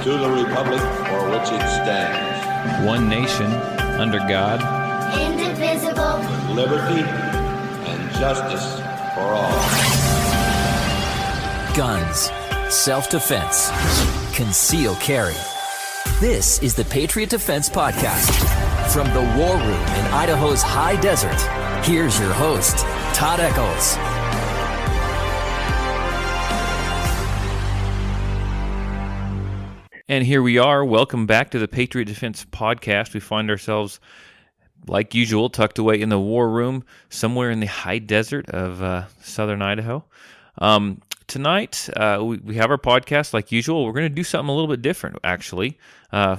to the republic for which it stands, one nation, under God, indivisible, with liberty and justice for all. Guns, self-defense, concealed carry. This is the Patriot Defense Podcast. From the war room in Idaho's high desert, here's your host, Todd Echols. And here we are. Welcome back to the Patriot Defense Podcast. We find ourselves, like usual, tucked away in the war room somewhere in the high desert of southern Idaho. Tonight, we have our podcast like usual. We're going to do something a little bit different, actually. I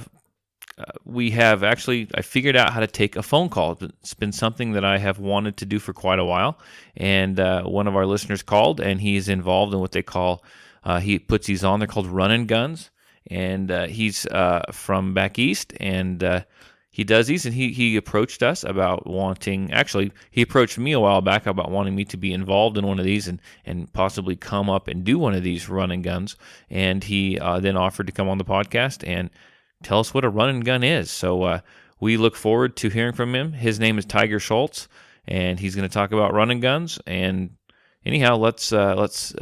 figured out how to take a phone call. It's been something that I have wanted to do for quite a while. And one of our listeners called, and he's involved in what they call, he puts these on, they're called run-and guns. And he's from back east, and he does these, and he approached us about wanting, actually, he approached me a while back about wanting me to be involved in one of these and possibly come up and do one of these run-and guns, and he then offered to come on the podcast and tell us what a run-and gun is. So we look forward to hearing from him. His name is Tiger Schultz, and he's going to talk about run-and guns, and anyhow, let's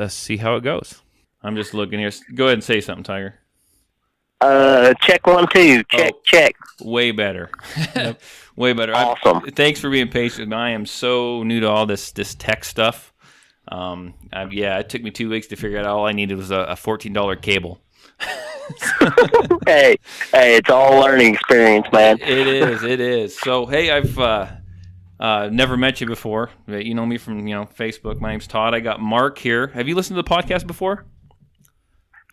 see how it goes. I'm just looking here. Go ahead and say something, Tiger. Check 1, 2. Check. Way better. Yep. Way better. Awesome. Thanks for being patient. I am so new to all this tech stuff. It took me 2 weeks to figure out all I needed was a $14 cable. Hey, it's all a learning experience, man. It is. So, hey, I've never met you before. You know me from Facebook. My name's Todd. I got Mark here. Have you listened to the podcast before?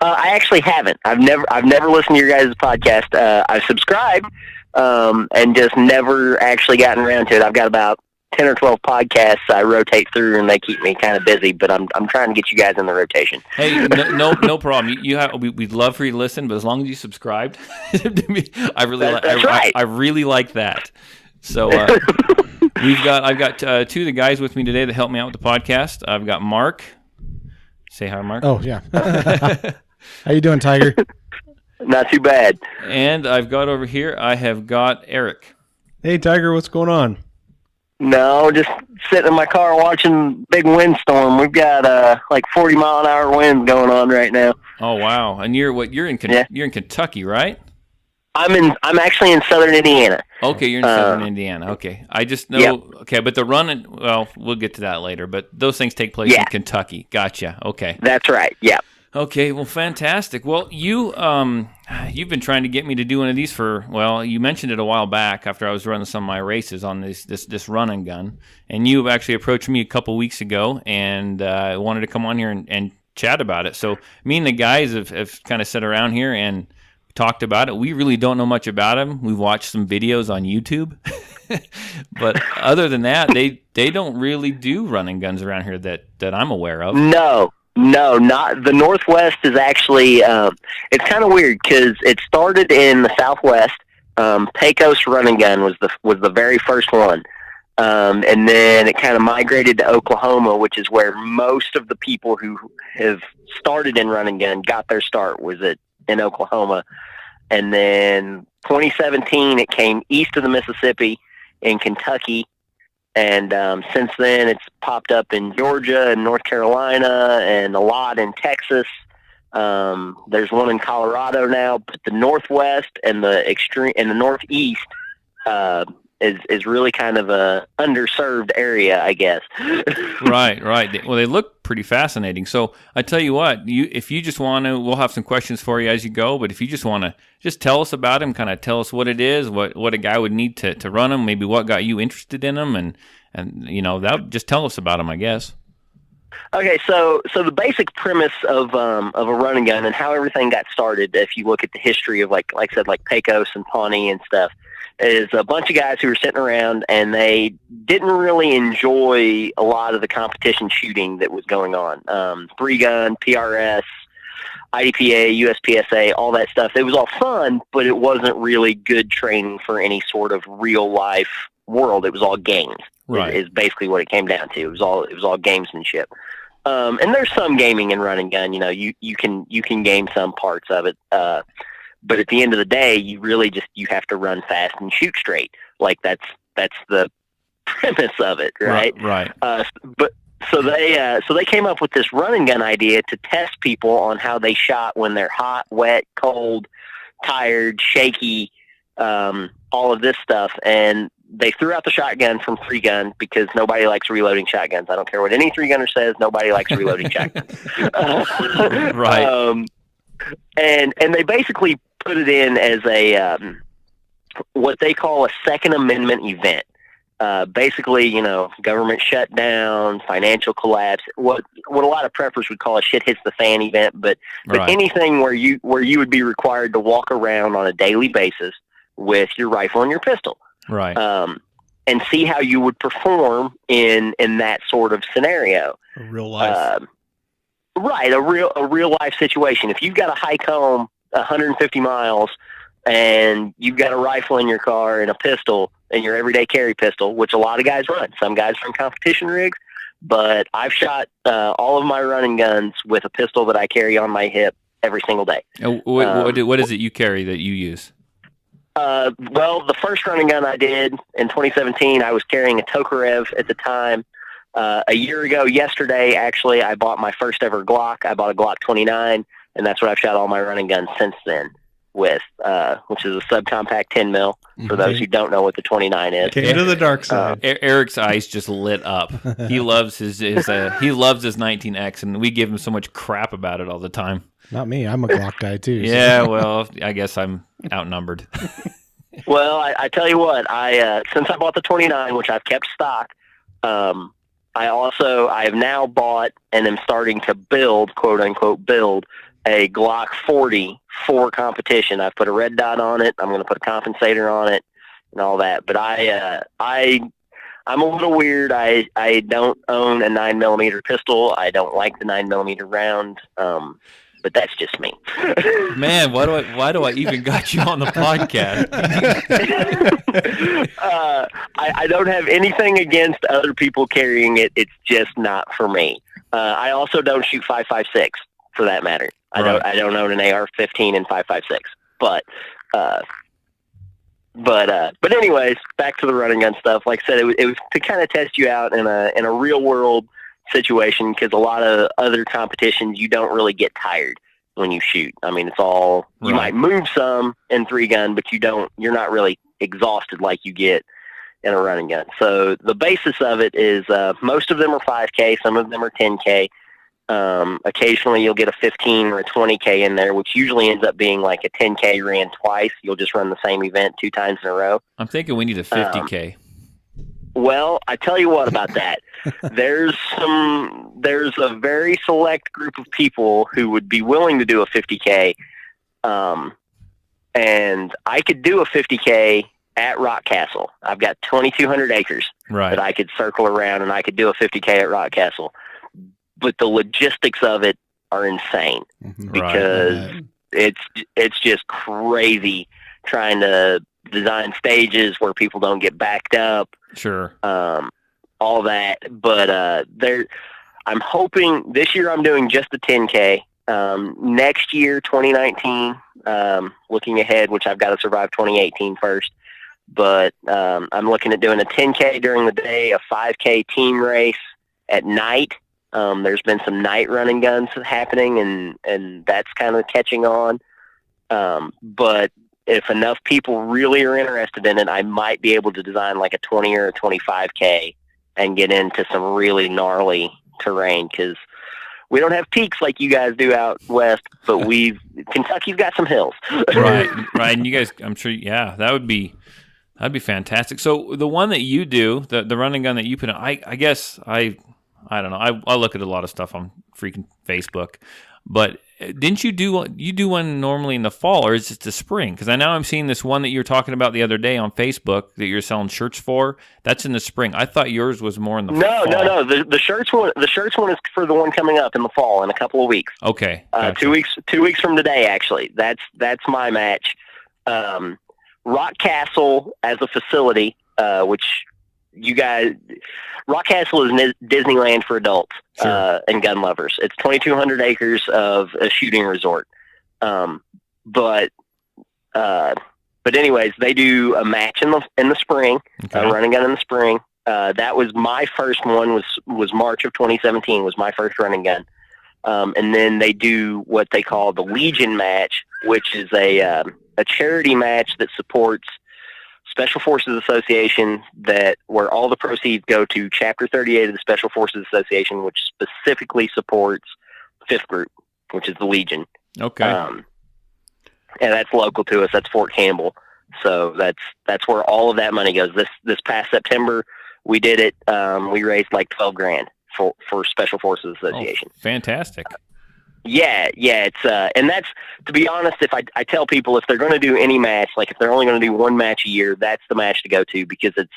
I actually haven't. I've never listened to your guys' podcast. I've subscribed, and just never actually gotten around to it. I've got about 10 or 12 podcasts I rotate through, and they keep me kind of busy. But I'm trying to get you guys in the rotation. Hey, no problem. We'd love for you to listen, but as long as you subscribed to me, I really like that. So I've got two of the guys with me today that help me out with the podcast. I've got Mark. Say hi, Mark. Oh yeah. How you doing, Tiger? Not too bad. And I've got over here, I have got Eric. Hey, Tiger, what's going on? No, just sitting in my car watching big windstorm. We've got like 40-mile-an-hour winds going on right now. Oh wow! And you're in Kentucky, right? I'm actually in southern Indiana. Okay, you're in southern Indiana. Okay, I just know. Yep. Okay, but the running. Well, we'll get to that later. But those things take place in Kentucky. Gotcha. Okay. That's right. Yeah. Okay, well, fantastic. Well, you've been trying to get me to do one of these you mentioned it a while back after I was running some of my races on this run-and gun, and you actually approached me a couple weeks ago and wanted to come on here and chat about it. So me and the guys have kind of sat around here and talked about it. We really don't know much about them. We've watched some videos on YouTube, but other than that, they don't really do run-and guns around here that I'm aware of. No, not the Northwest is actually. It's kind of weird because it started in the Southwest. Pecos run-and gun was the very first one, and then it kind of migrated to Oklahoma, which is where most of the people who have started in run-and gun got their start. Was it in Oklahoma, and then 2017 it came east of the Mississippi in Kentucky. And since then, it's popped up in Georgia and North Carolina and a lot in Texas. There's one in Colorado now, but the Northwest and the Northeast is really kind of a underserved area, I guess. Right. Well, they look pretty fascinating. So I tell you what, if you just want to, we'll have some questions for you as you go. But if you just want to, just tell us about them, kind of tell us what it is, what a guy would need to run them, maybe what got you interested in them, and that just tell us about them, I guess. Okay, so the basic premise of a run-and gun and how everything got started, if you look at the history of like I said, like Pecos and Pawnee and stuff, is a bunch of guys who were sitting around and they didn't really enjoy a lot of the competition shooting that was going on. 3-gun, PRS, IDPA, USPSA, all that stuff. It was all fun, but it wasn't really good training for any sort of real life world. It was all games. Right. Is basically what it came down to. It was all gamesmanship. And there's some gaming in run and gun. You know, you can game some parts of it. But at the end of the day, you really you have to run fast and shoot straight. Like that's the premise of it, right? Right. But so they came up with this run and gun idea to test people on how they shot when they're hot, wet, cold, tired, shaky, all of this stuff. And they threw out the shotgun from 3-gun because nobody likes reloading shotguns. I don't care what any 3-gunner says. Nobody likes reloading shotguns. Right. And they basically put it in as a what they call a Second Amendment event. Basically, government shutdown, financial collapse, what a lot of preppers would call a shit hits the fan event, but Right. anything where you would be required to walk around on a daily basis with your rifle and your pistol. Right. And see how you would perform in that sort of scenario. A real life. Right, a real life situation. If you've got to hike home 150 miles and you've got a rifle in your car and a pistol and your everyday carry pistol, which a lot of guys run. Some guys run competition rigs, but I've shot all of my running guns with a pistol that I carry on my hip every single day. What is it you carry that you use? Well, the first running gun I did in 2017, I was carrying a Tokarev at the time. A year ago yesterday, actually, I bought my first ever Glock. I bought a Glock 29, and that's what I've shot all my running guns since then with, which is a subcompact 10 mil. For those who don't know what the 29 is. Came to the dark side. Eric's eyes just lit up. He loves his he loves his 19X, and we give him so much crap about it all the time. Not me. I'm a Glock guy too. So. Yeah, well, I guess I'm outnumbered. Well, I tell you what, since I bought the 29, which I've kept stock, I have now bought and am starting to build, quote unquote, a Glock 40 for competition. I've put a red dot on it. I'm going to put a compensator on it and all that. But I'm a little weird. I don't own a 9mm pistol. I don't like the 9mm round. But that's just me. Man, why do I even got you on the podcast? I don't have anything against other people carrying it. It's just not for me. I also don't shoot 5.56 for that matter. I don't own an AR-15 and 5.56. But anyways, back to the running gun stuff. Like I said, it was to kind of test you out in a real world situation, because a lot of other competitions you don't really get tired when you shoot. I mean, it's all you might move some in 3-gun, but you're not really exhausted like you get in a running gun. So the basis of it is most of them are 5K, some of them are 10K. Occasionally you'll get a 15 or a 20K in there, which usually ends up being like a 10K ran twice. You'll just run the same event 2 times in a row. I'm thinking we need a 50K. Well, I tell you what about that. There's a very select group of people who would be willing to do a 50K. And I could do a 50K at Rock Castle. I've got 2,200 acres that I could circle around, and I could do a 50K at Rock Castle. But the logistics of it are insane because it's just crazy trying to design stages where people don't get backed up. Sure. All that. But I'm hoping this year I'm doing just the 10K. Next year, 2019, looking ahead, which I've got to survive 2018 first. But I'm looking at doing a 10K during the day, a 5K team race at night. There's been some night running guns happening, and that's kind of catching on. But if enough people really are interested in it, I might be able to design like a 20 or a 25K and get into some really gnarly terrain, because we don't have peaks like you guys do out west, but Kentucky's got some hills. Right. And you guys, I'm sure, that'd be fantastic. So the one that you do, the running gun that you put in, I guess I don't know. I look at a lot of stuff on freaking Facebook, but didn't you do one normally in the fall, or is it the spring? Because I'm seeing this one that you were talking about the other day on Facebook that you're selling shirts for. That's in the spring. I thought yours was more in the fall. No. The shirts one is for the one coming up in the fall in a couple of weeks. Okay, gotcha. 2 weeks from today, actually. That's my match. Rock Castle as a facility, which you guys. Rock Castle is Disneyland for adults and gun lovers. It's 2,200 acres of a shooting resort. But But anyways, they do a match in the spring, run and gun in the spring. That was my first one. Was March of 2017 was my first run and gun. And then they do what they call the Legion match, which is a charity match that supports Special Forces Association, where all the proceeds go to Chapter 38 of the Special Forces Association, which specifically supports 5th Group, which is the Legion. Okay. And that's local to us. That's Fort Campbell. So that's where all of that money goes. This past September, we did it. We raised like $12,000 for Special Forces Association. Oh, fantastic. Yeah, it's and that's, to be honest, if I tell people if they're going to do any match, like if they're only going to do one match a year, that's the match to go to, because it's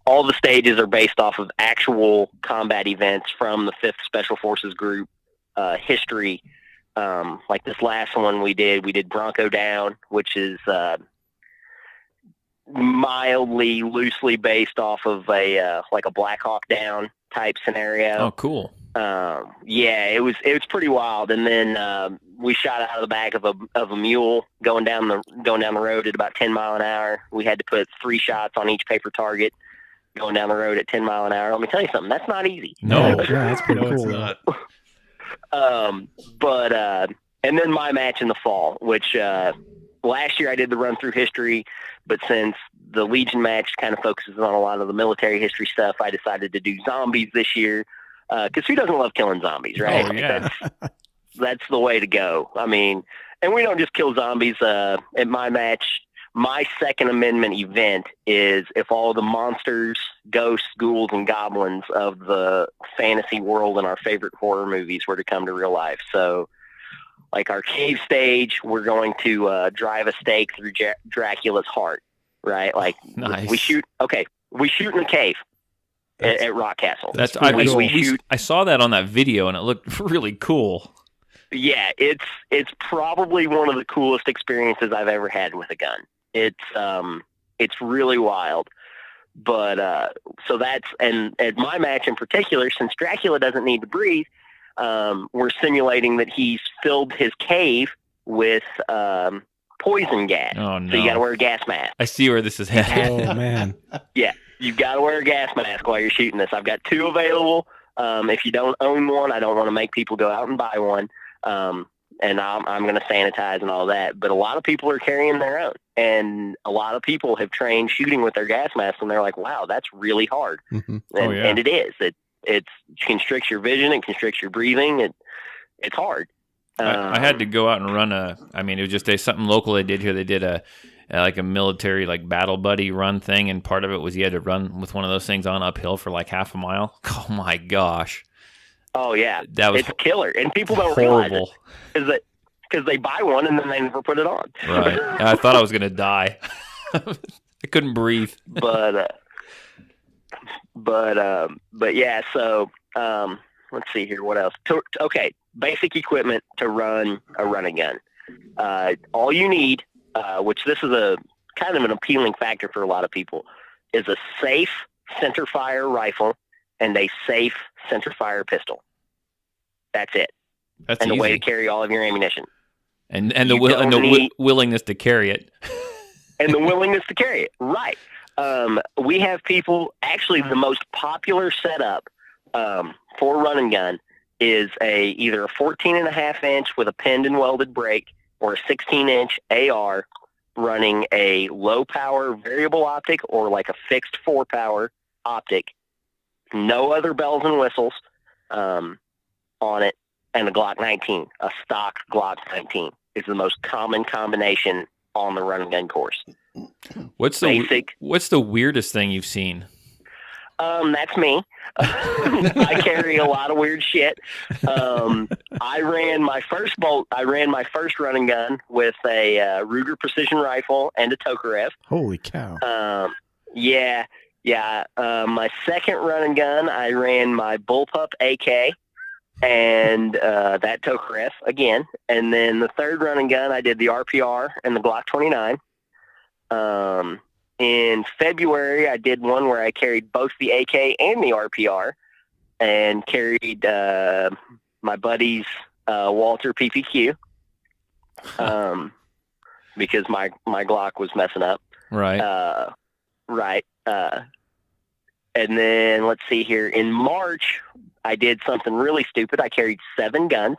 all the stages are based off of actual combat events from the 5th Special Forces Group history. Like this last one we did Bronco Down, which is mildly, loosely based off of a Black Hawk Down type scenario. Oh, cool. Yeah, it was pretty wild. And then we shot out of the back of a mule going down the road at about 10 mile an hour. We had to put 3 shots on each paper target going down the road at 10 mile an hour. Let me tell you something, that's not easy. No, yeah, that's pretty cool. It's not. And then my match in the fall, which last year I did the run through history, but since the Legion match kind of focuses on a lot of the military history stuff, I decided to do zombies this year. Because who doesn't love killing zombies, right? Oh, yeah. That's the way to go. I mean, and we don't just kill zombies. At my match, my Second Amendment event is if all the monsters, ghosts, ghouls, and goblins of the fantasy world and our favorite horror movies were to come to real life. So, like our cave stage, we're going to drive a stake through Dracula's heart, right? Like nice. we shoot in a cave. At Rock Castle. I saw that on that video and it looked really cool. Yeah, it's probably one of the coolest experiences I've ever had with a gun. It's really wild. But so that's, and at my match in particular, since Dracula doesn't need to breathe, we're simulating that he's filled his cave with poison gas. Oh no! So you got to wear a gas mask. I see where this is headed. Oh man! Yeah. You've got to wear a gas mask while you're shooting this. I've got 2 available. If you don't own one, I don't want to make people go out and buy one. And I'm going to sanitize and all that. But a lot of people are carrying their own. And a lot of people have trained shooting with their gas masks, and they're like, wow, that's really hard. Mm-hmm. And it is. It constricts your vision. It constricts your breathing. It's hard. I had to go out and run it was just something local they did here. They did a military battle buddy run thing, and part of it was you had to run with one of those things on uphill for half a mile. Oh my gosh! Oh yeah, it's killer, and people don't horrible. Realize it because they buy one and then they never put it on. Right. I thought I was gonna die. I couldn't breathe. But yeah. So let's see here. What else? Okay, basic equipment to run a run and gun. All you need. Which this is a kind of an appealing factor for a lot of people, is a safe centerfire rifle and a safe centerfire pistol. That's it. That's and easy. A way to carry all of your ammunition. And the willingness to carry it. And the willingness to carry it. Right. We have people, actually the most popular setup for run and gun is either a 14.5 inch with a pinned and welded brake, or a 16-inch AR running a low-power variable optic or a fixed 4-power optic. No other bells and whistles on it, and a Glock 19, a stock Glock 19, is the most common combination on the run and gun course. What's the weirdest thing you've seen? That's me. I carry a lot of weird shit. I ran my first run and gun with a Ruger precision rifle and a Tokarev. Holy cow. Yeah. My second run and gun, I ran my Bullpup AK and that Tokarev again. And then the third run and gun, I did the RPR and the Glock 29. In February, I did one where I carried both the AK and the RPR, and carried my buddy's Walter PPQ. because my Glock was messing up. Right. Right. And then let's see here. In March, I did something really stupid. I carried 7 guns.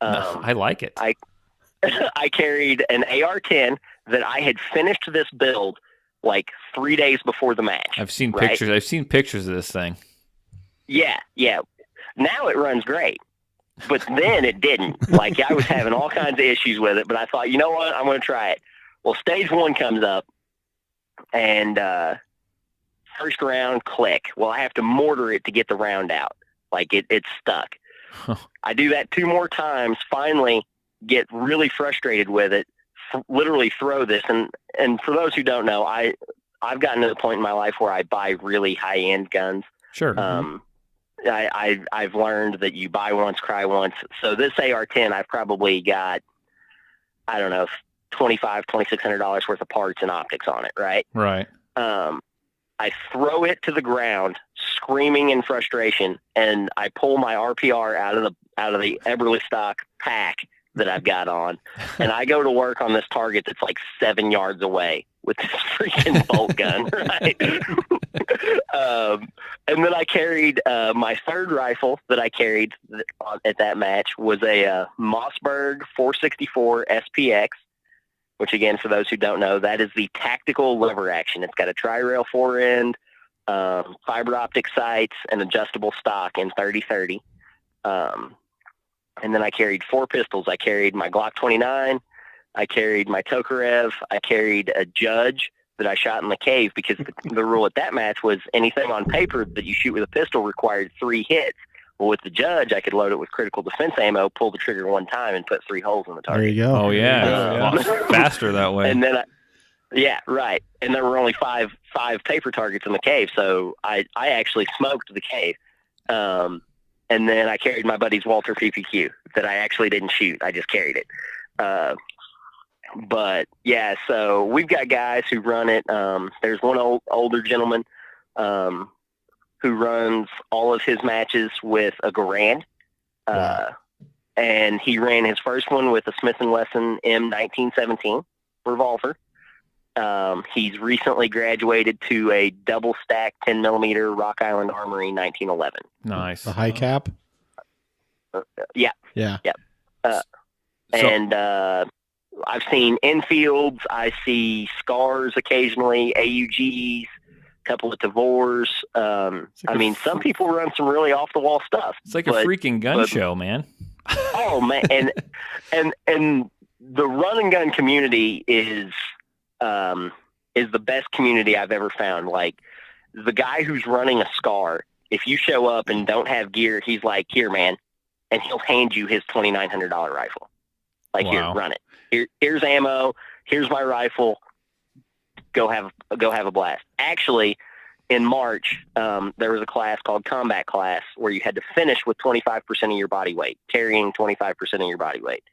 I like it. I carried an AR-10 that I had finished this build like 3 days before the match. I've seen right? pictures. I've seen pictures of this thing. Yeah. Now it runs great, but then it didn't. Like, I was having all kinds of issues with it, but I thought, you know what? I'm going to try it. Well, stage 1 comes up, and first round, click. Well, I have to mortar it to get the round out. Like, it's stuck. I do that 2 more times, finally get really frustrated with it, literally throw this. And for those who don't know, I've gotten to the point in my life where I buy really high-end guns. Sure. I've learned that you buy once, cry once. So this AR-10, I've probably got, I don't know, $2,600 worth of parts and optics on it, right? Right. I throw it to the ground, screaming in frustration, and I pull my RPR out of the Eberle stock pack that I've got on, and I go to work on this target that's like 7 yards away with this freaking bolt gun, right? And then I carried my third rifle that I carried at that match was a Mossberg 464 SPX, which, again, for those who don't know, that is the tactical lever action. It's got a tri-rail fore-end, fiber optic sights, and adjustable stock in 30-30. And then I carried 4 pistols. I carried my Glock 29. I carried my Tokarev. I carried a Judge that I shot in the cave, because the rule at that match was anything on paper that you shoot with a pistol required 3 hits. Well, with the Judge, I could load it with critical defense ammo, pull the trigger 1 time, and put 3 holes in the target. There you go. Oh, yeah. Faster that way. And then, yeah, right. And there were only five paper targets in the cave, so I actually smoked the cave. And then I carried my buddy's Walter PPQ that I actually didn't shoot. I just carried it. But, yeah, so we've got guys who run it. There's one older gentleman who runs all of his matches with a Garand. And he ran his first one with a Smith & Wesson M1917 revolver. He's recently graduated to a double-stack 10mm Rock Island Armory 1911. Nice. The high cap? Yeah. And I've seen Enfields. I see Scars occasionally, AUGs, a couple of Tavors. I mean, some people run some really off-the-wall stuff. It's like a freaking gun show, man. Oh, man. And the run and gun community is the best community I've ever found. Like, the guy who's running a Scar, if you show up and don't have gear, he's like, "Here, man," and he'll hand you his $2,900 rifle. Like, Here, run it. Here's ammo. Here's my rifle. Go have a blast. Actually, in March, there was a class called Combat Class where you had to finish with 25% of your body weight, carrying 25% of your body weight.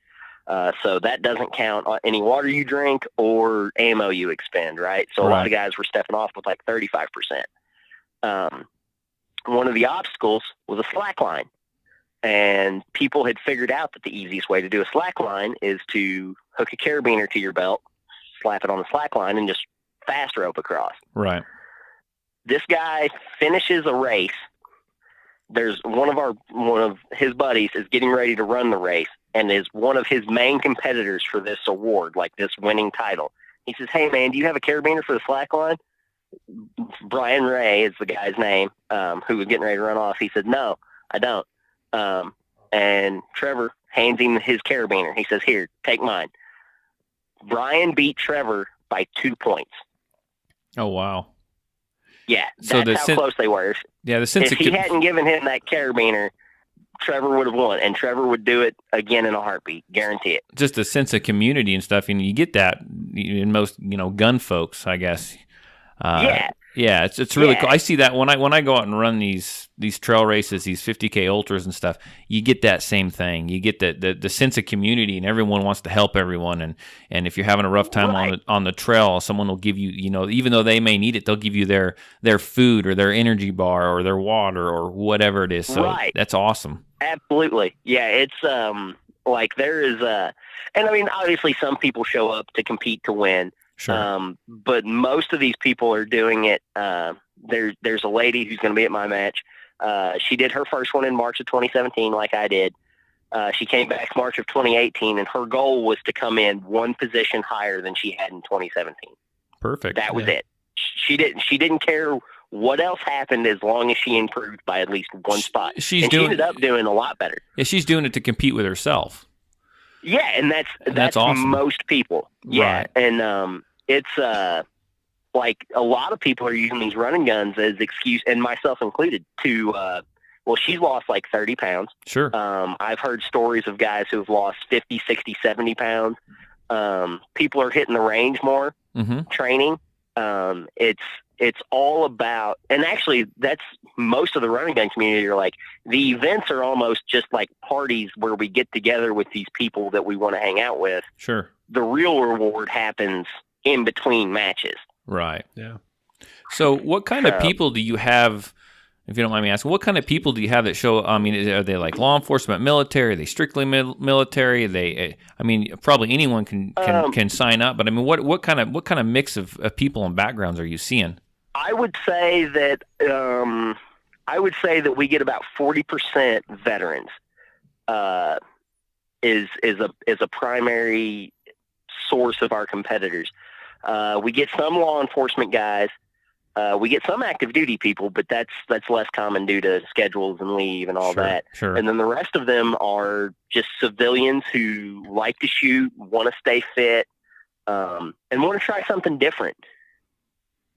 So that doesn't count any water you drink or ammo you expend, right? So a lot of guys were stepping off with like 35%. One of the obstacles was a slack line. And people had figured out that the easiest way to do a slack line is to hook a carabiner to your belt, slap it on the slack line, and just fast rope across. Right. This guy finishes a race. There's one of his buddies is getting ready to run the race, and is one of his main competitors for this award, like this winning title. He says, "Hey, man, do you have a carabiner for the slack line?" Brian Ray is the guy's name, who was getting ready to run off. He said, "No, I don't." And Trevor hands him his carabiner. He says, "Here, take mine." Brian beat Trevor by 2 points. Oh, wow. Yeah, that's how close they were. If he hadn't given him that carabiner, Trevor would have won, and Trevor would do it again in a heartbeat. Guarantee it. Just a sense of community and stuff, and you get that in most, gun folks, I guess. Yeah, it's really cool. I see that when I go out and run these trail races, these 50K ultras and stuff. You get that same thing. You get the sense of community, and everyone wants to help everyone. And if you're having a rough time on the trail, someone will give you, even though they may need it, they'll give you their food or their energy bar or their water or whatever it is. So that's awesome. Absolutely, yeah. It's like there is And I mean, obviously some people show up to compete to win. Sure. But most of these people are doing it. There's a lady who's going to be at my match. She did her first one in March of 2017, like I did. She came back March of 2018, and her goal was to come in one position higher than she had in 2017. Perfect. That was it. She didn't care what else happened as long as she improved by at least one spot. She ended up doing a lot better. Yeah, she's doing it to compete with herself. Yeah, and that's awesome. Most people. Yeah, right. And it's like a lot of people are using these running guns as excuse, and myself included, to well, she's lost like 30 pounds. Sure. I've heard stories of guys who've lost 50, 60, 70 pounds. People are hitting the range more, training. It's all about, and actually that's most of the running gun community are like, the events are almost just like parties where we get together with these people that we want to hang out with. Sure. The real reward happens in between matches. Right. Yeah. So what kind of people do you have, if you don't mind me asking, what kind of people do you have that show? I mean, are they like law enforcement, military? Are they strictly military? I mean, probably anyone can sign up, but I mean, what kind of mix of people and backgrounds are you seeing? I would say that we get about 40% veterans. Is a primary source of our competitors. We get some law enforcement guys. We get some active duty people, but that's less common due to schedules and leave and all that. Sure. And then the rest of them are just civilians who like to shoot, want to stay fit, and want to try something different.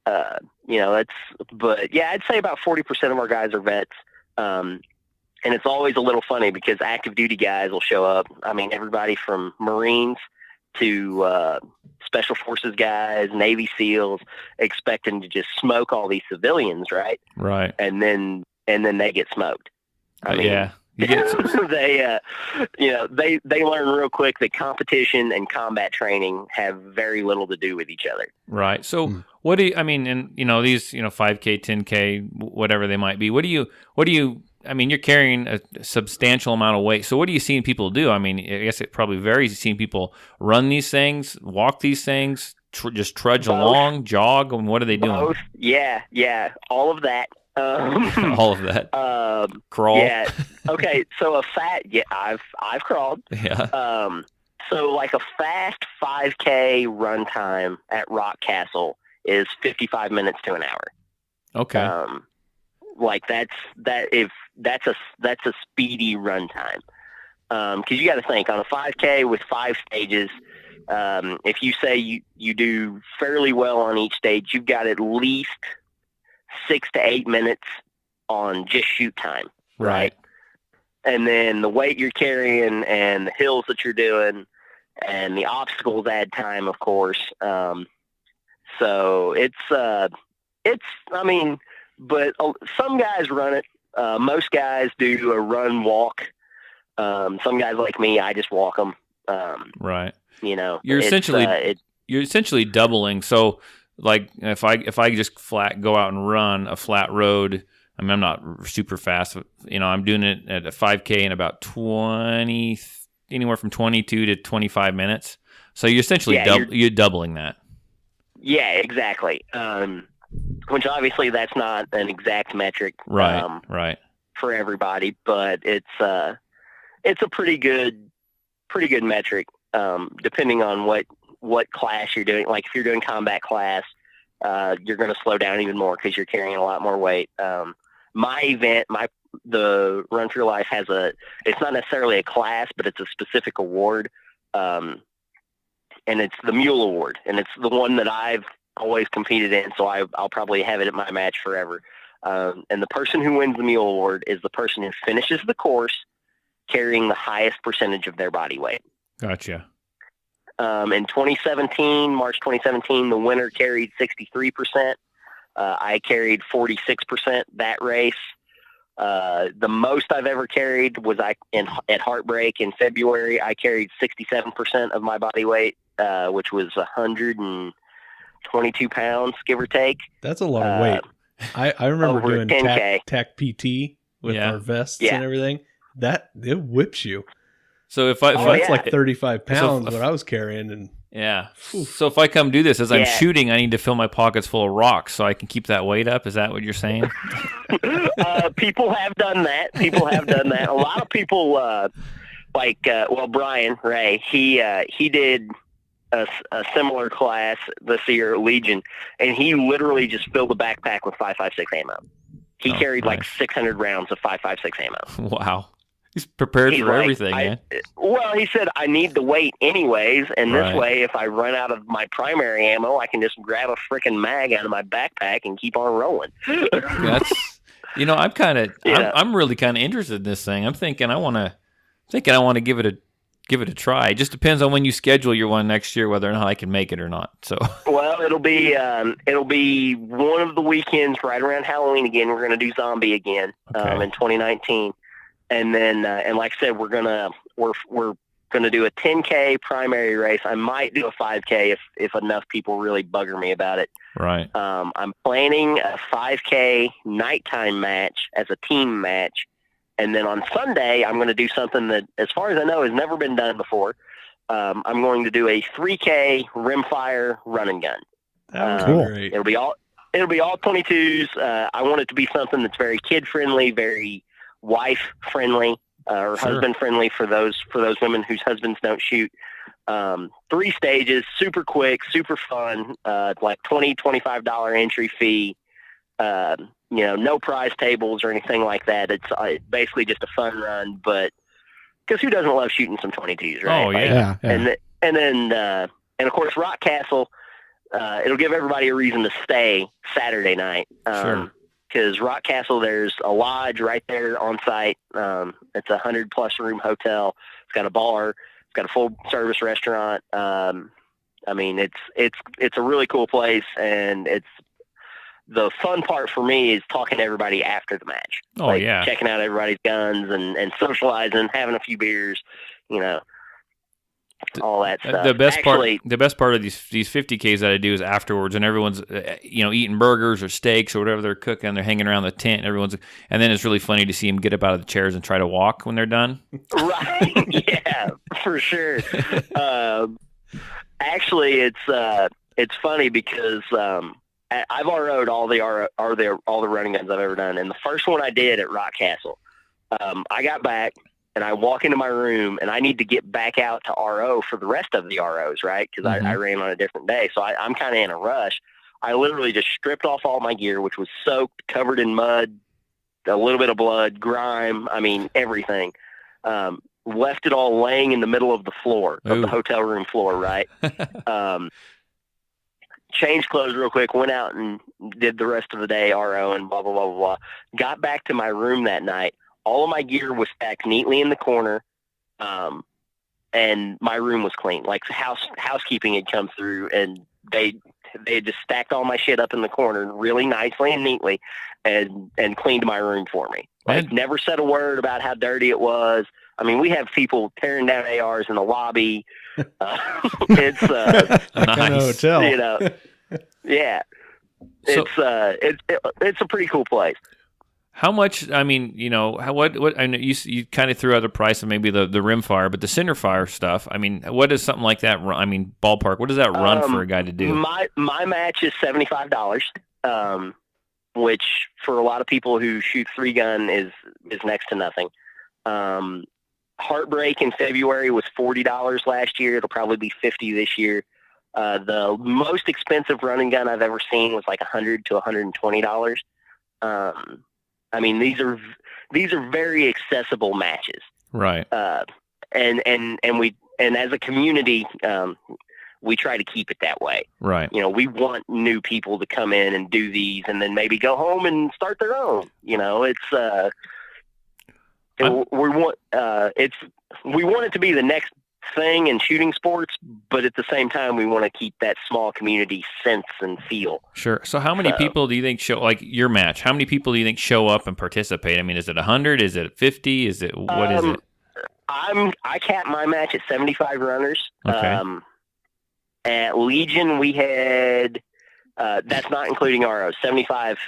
But yeah, I'd say about 40% of our guys are vets. And it's always a little funny because active duty guys will show up. I mean, everybody from Marines to Special Forces guys, Navy SEALs, expecting to just smoke all these civilians, right? Right. And then they get smoked. I mean, yeah. You get they learn real quick that competition and combat training have very little to do with each other. Right. So what do you, I mean, and these, 5K, 10K, whatever they might be, what do you, I mean, you're carrying a substantial amount of weight. So what are you seeing people do? I mean, I guess it probably varies. You're seeing people run these things, walk these things, just trudge along, jog, and what are they doing? Both. Yeah. All of that. All of that. Crawl. Yeah. Okay. So I've crawled. Yeah. So like a fast 5K run time at Rock Castle is 55 minutes to an hour. Okay. Like that's a speedy run time. Cause you got to think on a 5K with 5 stages. If you say you do fairly well on each stage, you've got at least 6 to 8 minutes on just shoot time. Right. And then the weight you're carrying and the hills that you're doing and the obstacles add time, of course. So it's, I mean, but some guys run it. Most guys do a run walk. Some guys like me, I just walk them. Right. You're essentially doubling. So like if I just go out and run a flat road, I mean, I'm not super fast. I'm doing it at a 5K in about anywhere from 22 to 25 minutes. So you're essentially you're doubling that. Yeah, exactly. Which obviously that's not an exact metric, right, for everybody, but it's a pretty good metric, depending on what class you're doing. Like if you're doing combat class, you're going to slow down even more because you're carrying a lot more weight. My event, the Run for Your Life it's not necessarily a class, but it's a specific award, and it's the Mule Award, and it's the one that I've always competed in, so I'll probably have it at my match forever. And the person who wins the Mule Award is the person who finishes the course carrying the highest percentage of their body weight. Gotcha. In 2017, March 2017, the winner carried 63%. I carried 46% that race. The most I've ever carried was at Heartbreak in February. I carried 67% of my body weight, which was 122 pounds, give or take. That's a lot of weight. I remember doing 10K. TAC PT with our vests and everything. That it whips you. So if I, That's like 35 pounds what I was carrying, and yeah. So if I come do this as I'm shooting, I need to fill my pockets full of rocks so I can keep that weight up. Is that what you're saying? People have done that. A lot of people, Brian Ray, he did a similar class this year at Legion, and he literally just filled the backpack with 5.56 ammo. He carried like 600 rounds of 5.56 ammo. Wow. He's prepared for everything, man. Well, he said, I need the weight anyways, and this way, if I run out of my primary ammo, I can just grab a freaking mag out of my backpack and keep on rolling. That's, I'm really kind of interested in this thing. I'm thinking I want to give it a try. It just depends on when you schedule your one next year, whether or not I can make it or not. So, well, it'll be one of the weekends right around Halloween again. We're going to do zombie again in 2019. And then, and like I said, we're gonna do a 10K primary race. I might do a 5K if enough people really bugger me about it. Right. I'm planning a 5K nighttime match as a team match, and then on Sunday I'm going to do something that, as far as I know, has never been done before. I'm going to do a 3K rimfire run and gun. Cool. It'll be all 22s. I want it to be something that's very kid friendly, very wife friendly, or husband friendly for those women whose husbands don't shoot. 3 stages, super quick, super fun, like $20-$25 entry fee. No prize tables or anything like that. It's basically just a fun run, but because who doesn't love shooting some 22s, right? Oh yeah. And then of course Rock Castle. It'll give everybody a reason to stay Saturday night. Because Rock Castle, there's a lodge right there on site. It's a 100+ room hotel. It's got a bar. It's got a full service restaurant. It's a really cool place, and it's the fun part for me is talking to everybody after the match. Oh yeah, checking out everybody's guns and socializing, having a few beers, all that stuff. The best part of these 50Ks that I do is afterwards, and everyone's eating burgers or steaks or whatever they're cooking. They're hanging around the tent. And then it's really funny to see them get up out of the chairs and try to walk when they're done. Right? Yeah, for sure. Actually, it's funny because I've RO'd all the running guns I've ever done, and the first one I did at Rock Castle, I got back. And I walk into my room, and I need to get back out to RO for the rest of the ROs, right? Because I ran on a different day. So I'm kind of in a rush. I literally just stripped off all my gear, which was soaked, covered in mud, a little bit of blood, grime, everything. Left it all laying in the middle of the floor, of the hotel room floor, right? Changed clothes real quick, went out and did the rest of the day RO and blah, blah, blah, blah, blah. Got back to my room that night. All of my gear was stacked neatly in the corner, and my room was clean. Like housekeeping had come through, and they had just stacked all my shit up in the corner really nicely and neatly, and cleaned my room for me. Like never said a word about how dirty it was. We have people tearing down ARs in the lobby. It's nice. Hotel. Yeah. It's a pretty cool place. How much? What? I know you kind of threw out the price of maybe the rimfire, but the centerfire stuff. What does something like that run? Ballpark. What does that run for a guy to do? My match is $75, which for a lot of people who shoot 3-gun is next to nothing. Heartbreak in February was $40 last year. It'll probably be $50 this year. The most expensive running gun I've ever seen was like $100 to $120. These are very accessible matches, right? And as a community, we try to keep it that way, right? We want new people to come in and do these, and then maybe go home and start their own. We want it to be the next thing in shooting sports, but at the same time, we want to keep that small community sense and feel. Sure. So how many people do you think show, like your match, how many people do you think show up and participate? Is it 100? Is it 50? Is it, what is it? I cap my match at 75 runners. Okay. At Legion, we had, that's not including ROs, 75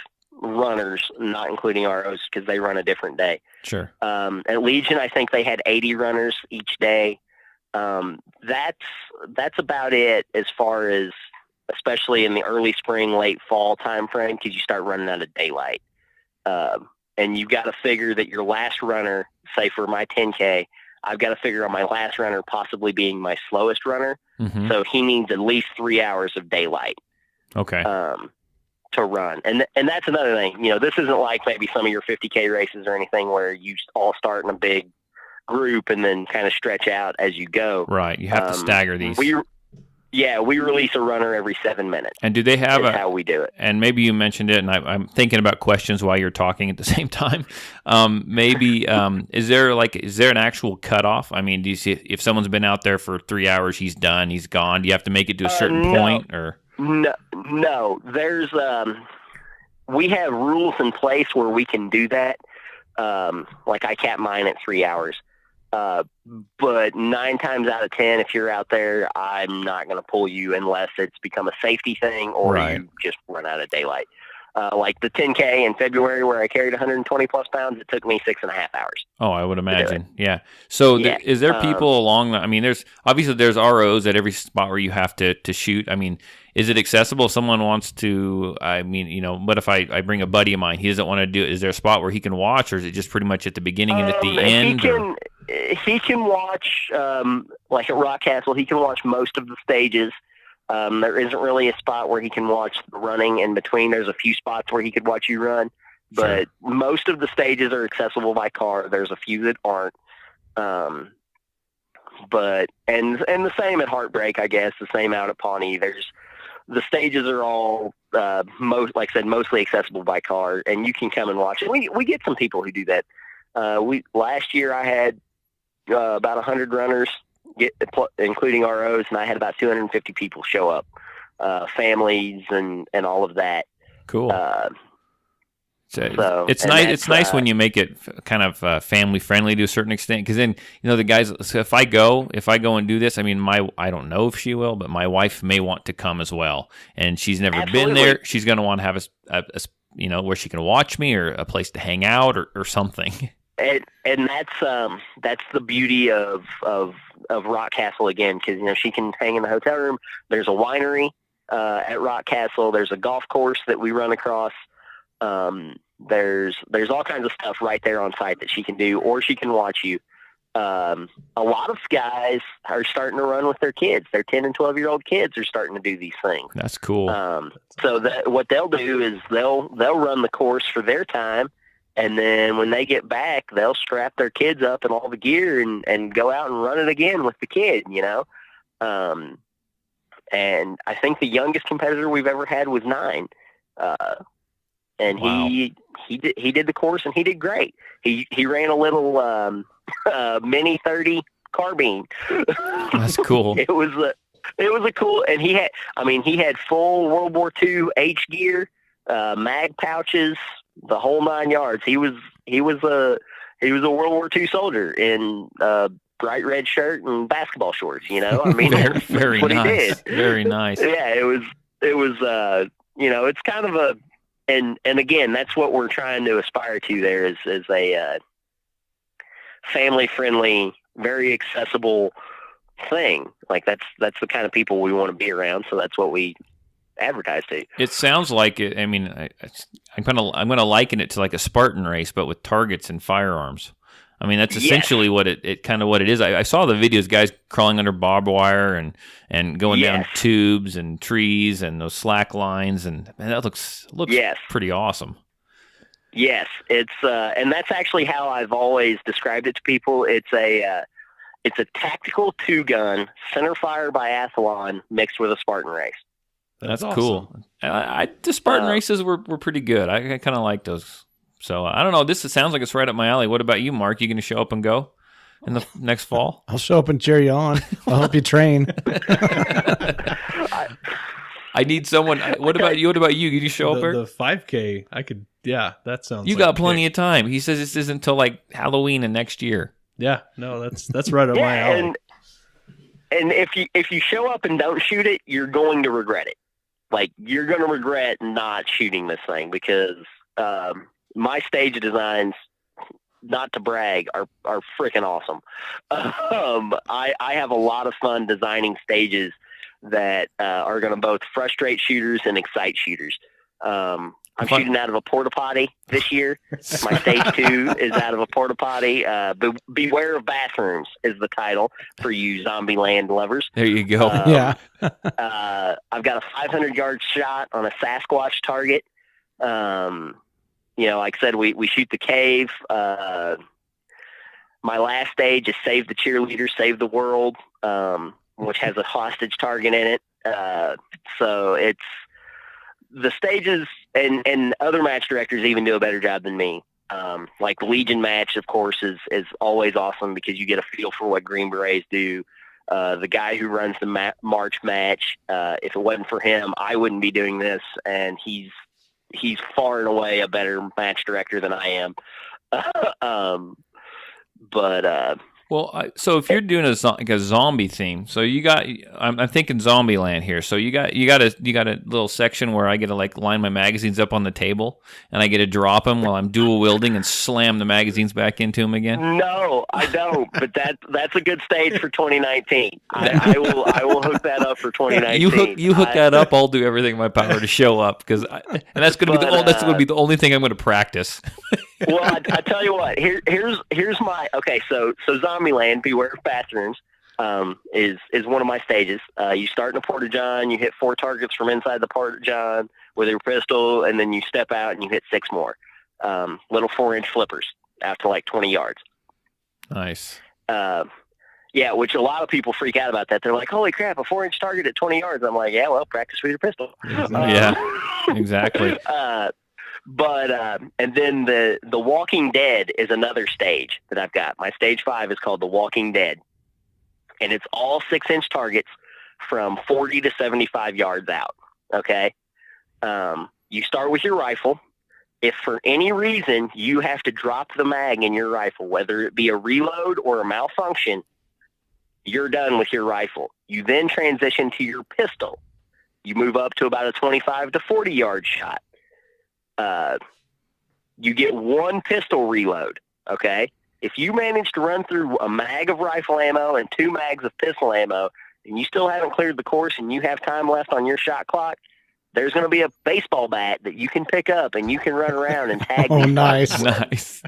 runners, not including ROs, because they run a different day. Sure. At Legion, I think they had 80 runners each day. That's about it as far as, especially in the early spring, late fall time frame, because you start running out of daylight. And you've got to figure that your last runner, say for my 10K, I've got to figure on my last runner possibly being my slowest runner. Mm-hmm. So he needs at least 3 hours of daylight. Okay. To run. And that's another thing. This isn't like maybe some of your 50K races or anything where you all start in a big group and then kind of stretch out as you go. Right. You have to stagger these. We release a runner every 7 minutes. And do they have how we do it? And maybe you mentioned it, and I'm thinking about questions while you're talking at the same time. Is there an actual cutoff? I mean, do you see if someone's been out there for 3 hours, he's done, he's gone? Do you have to make it to a certain point, or? No. There's we have rules in place where we can do that. Like I cap mine at 3 hours. But 9 times out of 10, if you're out there, I'm not going to pull you unless it's become a safety thing or you just run out of daylight. Like the 10K in February where I carried 120 plus pounds, it took me 6.5 hours. Oh, I would imagine. Yeah. So is there people along the, I mean, there's ROs at every spot where you have to shoot. I mean, is it accessible if someone wants to, what if I bring a buddy of mine, he doesn't want to do it. Is there a spot where he can watch, or is it just pretty much at the beginning and at the end? He can watch, like at Rock Castle, he can watch most of the stages. There isn't really a spot where he can watch the running in between. There's a few spots where he could watch you run, but most of the stages are accessible by car. There's a few that aren't. But the same at Heartbreak, I guess, the same out at Pawnee. The stages are all, like I said, mostly accessible by car, and you can come and watch it. We get some people who do that. Last year I had about 100 runners, including ROs, and I had about 250 people show up, families and all of that. Cool. So it's nice. It's nice when you make it kind of family friendly to a certain extent, because then the guys. So if I go and do this, I mean, I don't know if she will, but my wife may want to come as well, and she's never been there. She's going to want to have a where she can watch me, or a place to hang out, or something. And that's the beauty of Rock Castle again, because she can hang in the hotel room. There's a winery at Rock Castle. There's a golf course that we run across. There's all kinds of stuff right there on site that she can do, or she can watch you. A lot of guys are starting to run with their kids. Their 10 and 12-year-old kids are starting to do these things. That's cool. So what they'll do is they'll run the course for their time. And then when they get back, they'll strap their kids up in all the gear and go out and run it again with the kid, And I think the youngest competitor we've ever had was 9. And wow. He did the course, and he did great. He ran a little mini 30 carbine. That's cool. It was a cool, and he had full World War II H gear, mag pouches, the whole 9 yards. He was a World War II soldier in bright red shirt and basketball shorts. I mean, very what nice. He did. Very nice. Yeah, it was. It's kind of a, and again, that's what we're trying to aspire to. There is a family friendly, very accessible thing. Like that's the kind of people we want to be around. So that's what we advertise to. It sounds like it. I mean, I'm going to liken it to like a Spartan race, but with targets and firearms. I mean, that's essentially what it is. I saw the videos, guys crawling under barbed wire and going down tubes and trees and those slack lines, and that looks pretty awesome. Yes, it's and that's actually how I've always described it to people. It's a tactical 2-gun centerfire biathlon mixed with a Spartan race. That's awesome. Cool. The Spartan races were pretty good. I kind of like those. So I don't know. This sounds like it's right up my alley. What about you, Mark? You going to show up and go in the next fall? I'll show up and cheer you on. I'll help you train. I need someone. What about you? Can you show up? The 5K, I could. Yeah, that sounds. You got plenty of time. He says this isn't until like Halloween of next year. Yeah, no, that's right up my alley. And if you show up and don't shoot it, you're going to regret it. Like, you're going to regret not shooting this thing, because my stage designs, not to brag, are freaking awesome. I have a lot of fun designing stages that are going to both frustrate shooters and excite shooters. I'm shooting out of a porta potty this year. My stage 2 is out of a porta potty. Beware of bathrooms is the title for you Zombieland lovers. There you go. Yeah. I've got a 500-yard shot on a Sasquatch target. Like I said, we shoot the cave. My last stage is Save the Cheerleader, Save the World, which has a hostage target in it. So it's the stages, and other match directors even do a better job than me. Like the Legion match, of course, is always awesome because you get a feel for what Green Berets do. The guy who runs the March match, if it wasn't for him, I wouldn't be doing this, and he's far and away a better match director than I am. So if you're doing a zombie theme, so you got, I'm thinking Zombieland here. So you got a little section where I get to like line my magazines up on the table, and I get to drop them while I'm dual wielding and slam the magazines back into them again. No, I don't. But that's a good stage for 2019. I will hook that up for 2019. You hook that up. I'll do everything in my power to show up and that's going to be the only thing I'm going to practice. Well, I tell you what. Here's my So Zombieland, Beware of Bathrooms, is one of my stages. You start in a porta-john, you hit 4 targets from inside the porta-john with your pistol, and then you step out and you hit 6 more. Little 4-inch flippers out to like 20 yards. Nice. Yeah, which a lot of people freak out about that. They're like, "Holy crap, a 4-inch target at 20 yards!" I'm like, "Yeah, well, practice with your pistol." Yeah, exactly. And then the Walking Dead is another stage that I've got. My stage 5 is called The Walking Dead, and it's all 6-inch targets from 40 to 75 yards out. Okay. You start with your rifle. If for any reason you have to drop the mag in your rifle, whether it be a reload or a malfunction, you're done with your rifle. You then transition to your pistol. You move up to about a 25 to 40 yard shot. You get 1 pistol reload. Okay. If you manage to run through a mag of rifle ammo and 2 mags of pistol ammo, and you still haven't cleared the course and you have time left on your shot clock, there's going to be a baseball bat that you can pick up and you can run around and tag. Oh, nice. Nice.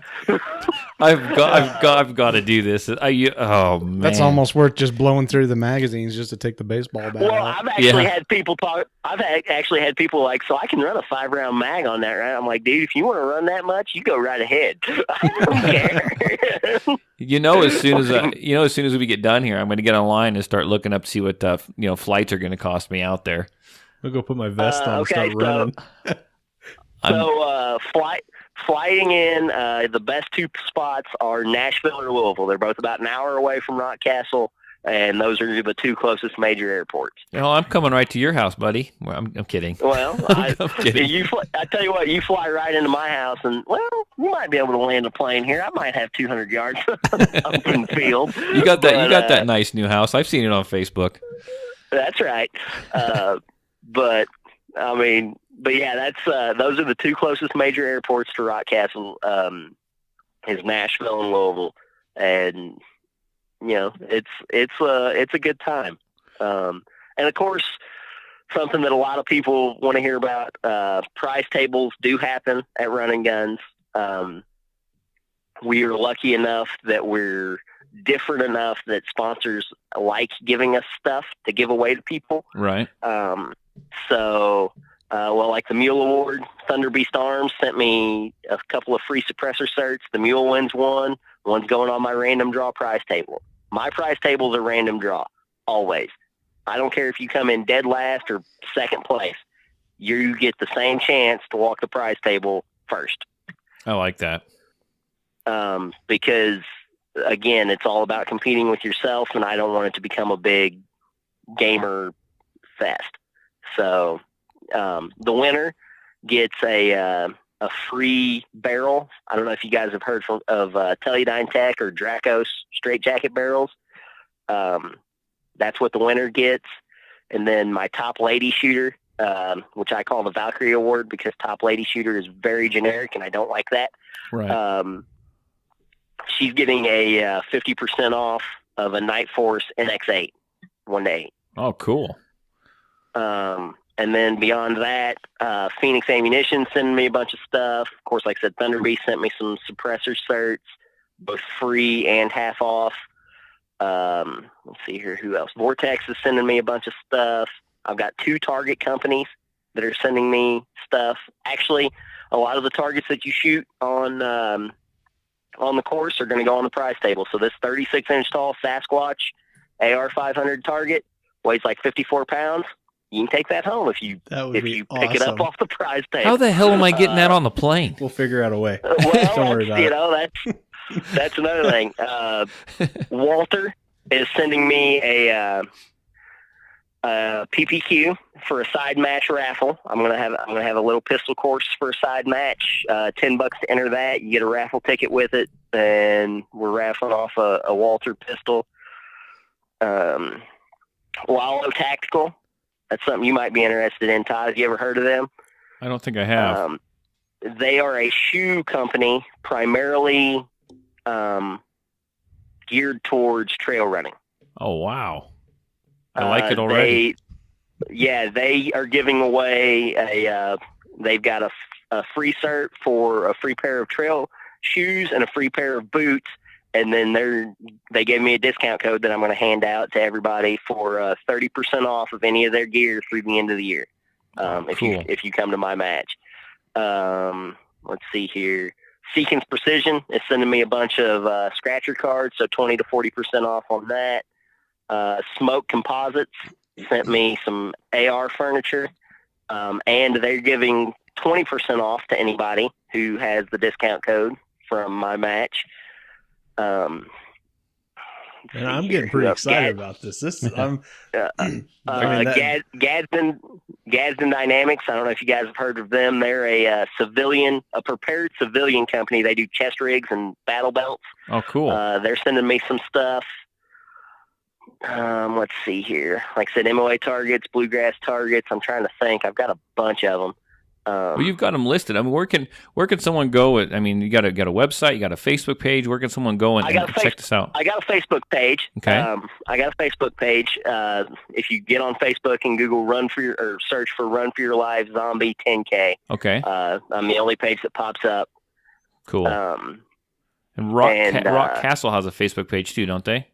I've got to do this. Oh man, that's almost worth just blowing through the magazines just to take the baseball bat. Well, out. I've actually had people talk. I've actually had people like, "So I can run a 5-round mag on that, right?" I'm like, "Dude, if you want to run that much, you go right ahead. I don't care." As soon as we get done here, I'm going to get online and start looking up to see what flights are going to cost me out there. I'll go put my vest on and start running. Flying in, the best 2 spots are Nashville or Louisville. They're both about an hour away from Rock Castle, and those are the 2 closest major airports. I'm coming right to your house, buddy. Well, I'm kidding. Well, I'm kidding. I tell you what, you fly right into my house, and you might be able to land a plane here. I might have 200 yards open field. You got that nice new house. I've seen it on Facebook. That's right. But yeah, that's those are the 2 closest major airports to Rock Castle, is Nashville and Louisville, and it's a good time. And of course, something that a lot of people want to hear about, prize tables do happen at Run and Guns. We are lucky enough that we're different enough that sponsors like giving us stuff to give away to people. Right. Like the Mule Award, Thunder Beast Arms sent me a couple of free suppressor certs. The Mule wins one. One's going on my random draw prize table. My prize tables are random draw, always. I don't care if you come in dead last or second place. You get the same chance to walk the prize table first. I like that. Because, again, it's all about competing with yourself, and I don't want it to become a big gamer fest. So the winner gets a free barrel. I don't know if you guys have heard of Teledyne Tech or Dracos straight jacket barrels. That's what the winner gets. And then my top lady shooter which I call the Valkyrie Award because Top Lady Shooter is very generic, and I don't like that. Right. She's getting a 50% off of a Night Force NX8 1-8. Oh, cool. And then beyond that, Phoenix Ammunition sending me a bunch of stuff. Of course, like I said, Thunder Beast sent me some suppressor certs, both free and half off. Let's see here, who else? Vortex is sending me a bunch of stuff. I've got 2 target companies that are sending me stuff. Actually, a lot of the targets that you shoot on the course are going to go on the prize table. So this 36-inch tall Sasquatch AR 500 target weighs like 54 pounds. You can take that home if you pick it up off the prize table. How the hell am I getting that on the plane? We'll figure out a way. Well, Don't worry about it. That's another thing. Walter is sending me a PPQ for a side match raffle. I'm gonna have a little pistol course for a side match. $10 to enter that. You get a raffle ticket with it, and we're raffling off a Walter pistol. Wallow Tactical. That's something you might be interested in, Todd. Have you ever heard of them? I don't think I have. They are a shoe company primarily geared towards trail running. Oh, wow. I like it already. They are giving away they've got a free cert for a free pair of trail shoes and a free pair of boots. And then they gave me a discount code that I'm going to hand out to everybody for 30% off of any of their gear through the end of the year. Cool. If you come to my match. Let's see here. Seekins Precision is sending me a bunch of scratcher cards, so 20 to 40% off on that. Smoke Composites sent me some AR furniture, and they're giving 20% off to anybody who has the discount code from my match. And I'm getting pretty excited about this. Gadsden Dynamics. I don't know if you guys have heard of them. They're a prepared civilian company. They do chest rigs and battle belts. Oh, cool. They're sending me some stuff. Let's see here. Like I said, MOA targets, bluegrass targets. I'm trying to think. I've got a bunch of them. Well, you've got them listed. I mean, where can someone go? You got a website, you got a Facebook page. Where can someone go and check this out? I got a Facebook page. Okay. I got a Facebook page. If you get on Facebook and Google search for Run for Your Life Zombie 10K. Okay. I'm the only page that pops up. Cool. And Rock Castle has a Facebook page too, don't they?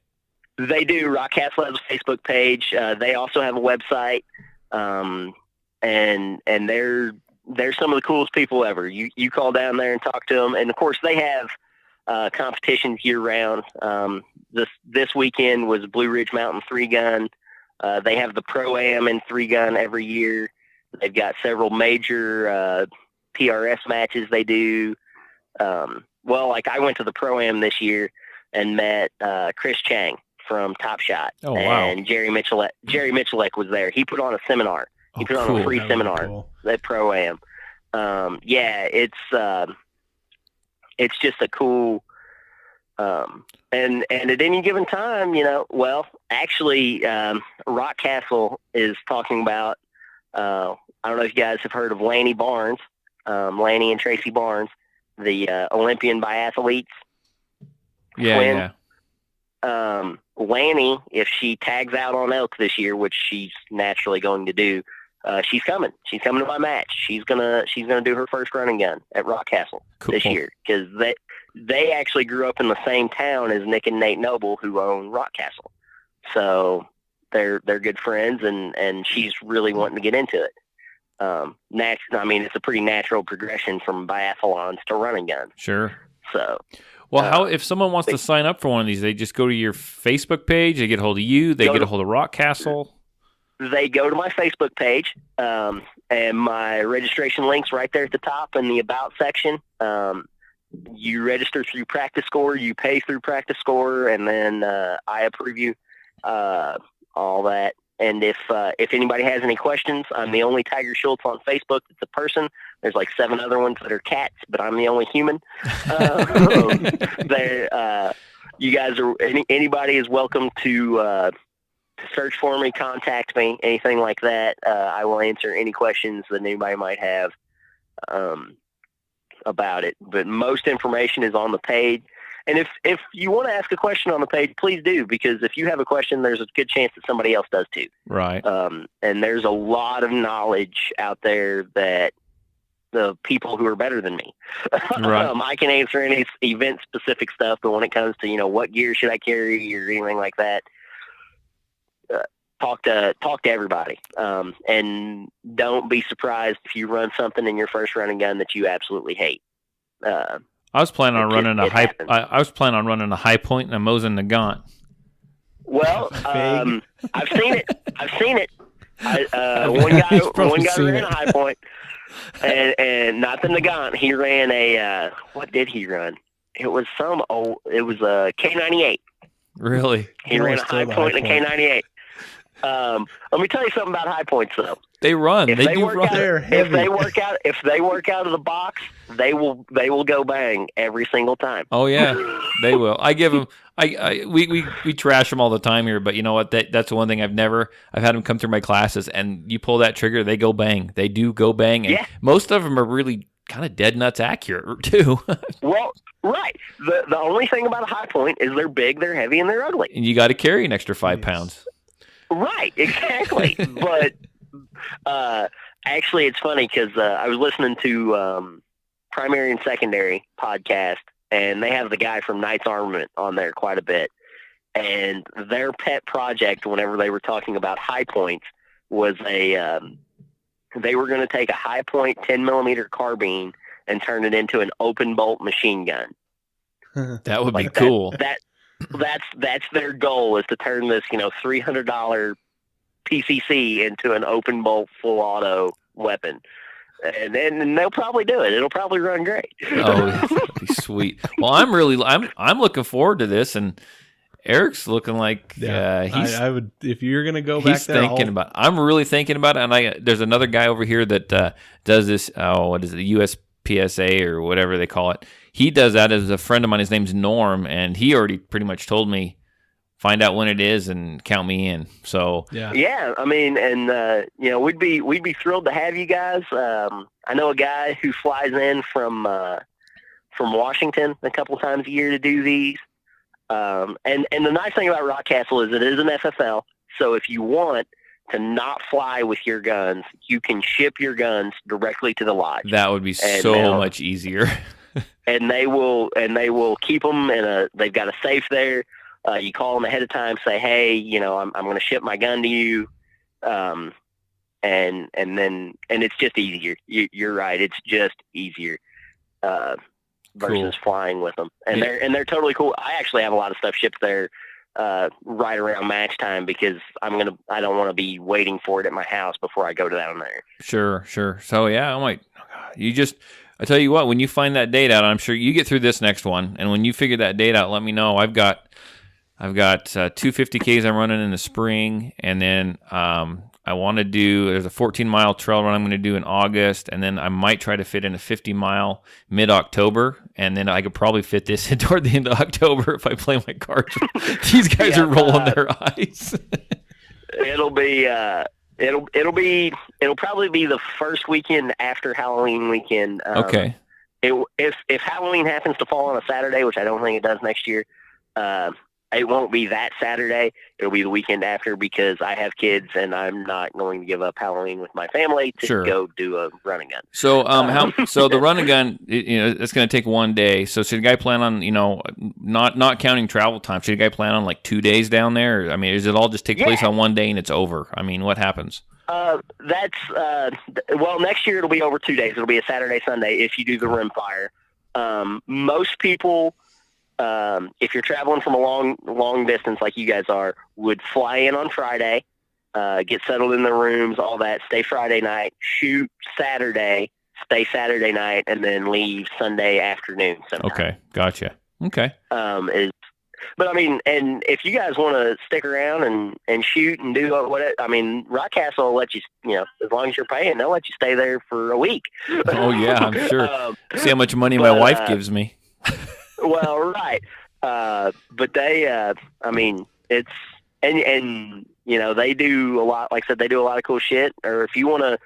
They do. Rock Castle has a Facebook page. They also have a website. And they're some of the coolest people ever. You call down there and talk to them. And of course they have competitions year round. This weekend was Blue Ridge Mountain 3-gun. They have the Pro-Am in 3-gun every year. They've got several major PRS matches they do. Like I went to the Pro-Am this year and met Chris Chang from Top Shot. Oh, wow. And Jerry Mitchellek was there. He put on a seminar. He put on a free seminar at Pro-Am. It's just a cool, and at any given time, Rock Castle is talking about, I don't know if you guys have heard of Lanny Barnes, Lanny and Tracy Barnes, the Olympian biathletes. Yeah. Lanny, if she tags out on elk this year, which she's naturally going to do, she's coming. She's coming to my match. She's gonna do her first running gun at Rock Castle this year because they actually grew up in the same town as Nick and Nate Noble, who own Rock Castle. So they're good friends, and she's really wanting to get into it. It's a pretty natural progression from biathlons to running guns. Sure. So. Well, if someone wants to sign up for one of these, they just go to your Facebook page, they get a hold of you, they get a hold of Rock Castle. They go to my Facebook page, and my registration link's right there at the top in the About section. You register through Practice Score, you pay through Practice Score, and then I approve you, all that. And if anybody has any questions, I'm the only Tiger Schultz on Facebook that's a person. There's like 7 other ones that are cats, but I'm the only human. You guys are anybody is welcome to search for me, contact me, anything like that. I will answer any questions that anybody might have about it. But most information is on the page. And if you want to ask a question on the page, please do, because if you have a question, there's a good chance that somebody else does too. Right. And there's a lot of knowledge out there that the people who are better than me. Right. I can answer any event-specific stuff, but when it comes to, what gear should I carry or anything like that, talk to everybody. And don't be surprised if you run something in your first running gun that you absolutely hate. I was planning on running a high. I was planning on running a high point and a Mosin Nagant. Well, I've seen it. One guy ran a high point, and not the Nagant. He ran a what did he run? It was a K98. Really? He ran a high point and a K98. Let me tell you something about high points, though. They run. If they work out of the box, they will go bang every single time. Oh yeah, they will. I give them. We trash them all the time here, but you know what? That's one thing I've had them come through my classes, and you pull that trigger, they go bang. They do go bang, and most of them are really kind of dead nuts accurate too. Well, right. The only thing about a high point is they're big, they're heavy, and they're ugly. And you got to carry an extra 5 pounds. Right, exactly. But actually, it's funny because I was listening to Primary and Secondary podcast, and they have the guy from Knights Armament on there quite a bit. And their pet project, whenever they were talking about high points, was they were going to take a high point 10mm carbine and turn it into an open bolt machine gun. That would be cool. That's their goal, is to turn this, $300 PCC into an open bolt full auto weapon. And then they'll probably do it. It'll probably run great. Oh, that'd be sweet. Well, I'm looking forward to this, and Eric's looking like I would, if you're going to go back there. I'm really thinking about it. And there's another guy over here that does this. What is it? The USPSA or whatever they call it. He does that as a friend of mine. His name's Norm, and he already pretty much told me, find out when it is and count me in. So yeah. I mean, and we'd be thrilled to have you guys. I know a guy who flies in from Washington a couple times a year to do these. And the nice thing about Rock Castle is it is an FFL. So if you want to not fly with your guns, you can ship your guns directly to the lodge. That would be so much easier. And they will keep them they've got a safe there. You call them ahead of time, say, hey, I'm going to ship my gun to you. And it's just easier. You're right. It's just easier, versus flying with them. And they're totally cool. I actually have a lot of stuff shipped there, right around match time, because I don't want to be waiting for it at my house before I go down there. Sure. So yeah, I tell you what, when you find that date out, I'm sure you get through this next one, and when you figure that date out, let me know. I've got 250Ks I'm running in the spring, and then I want to there's a 14-mile trail run I'm going to do in August, and then I might try to fit in a 50-mile mid-October, and then I could probably fit this in toward the end of October if I play my cards. These guys are rolling their eyes. It'll probably be the first weekend after Halloween weekend. Okay. If Halloween happens to fall on a Saturday, which I don't think it does next year, it won't be that Saturday. It'll be the weekend after, because I have kids and I'm not going to give up Halloween with my family to go do a running gun. So, so the running gun, it's going to take one day. So should a guy plan on, not counting travel time, should a guy plan on like 2 days down there? I mean, does it all just take place on one day and it's over? I mean, what happens? Next year it'll be over 2 days. It'll be a Saturday, Sunday if you do the rimfire. Most people, if you're traveling from a long distance like you guys are, would fly in on Friday, get settled in the rooms, all that, stay Friday night, shoot Saturday, stay Saturday night, and then leave Sunday afternoon sometime. Okay, gotcha. Okay. But I mean, and if you guys want to stick around and shoot and do Rock Castle will let you, as long as you're paying, they'll let you stay there for a week. Oh yeah, I'm sure. See how much money my wife gives me. Well, right. But they, it's, and they do a lot. Like I said, they do a lot of cool shit. Or if you want to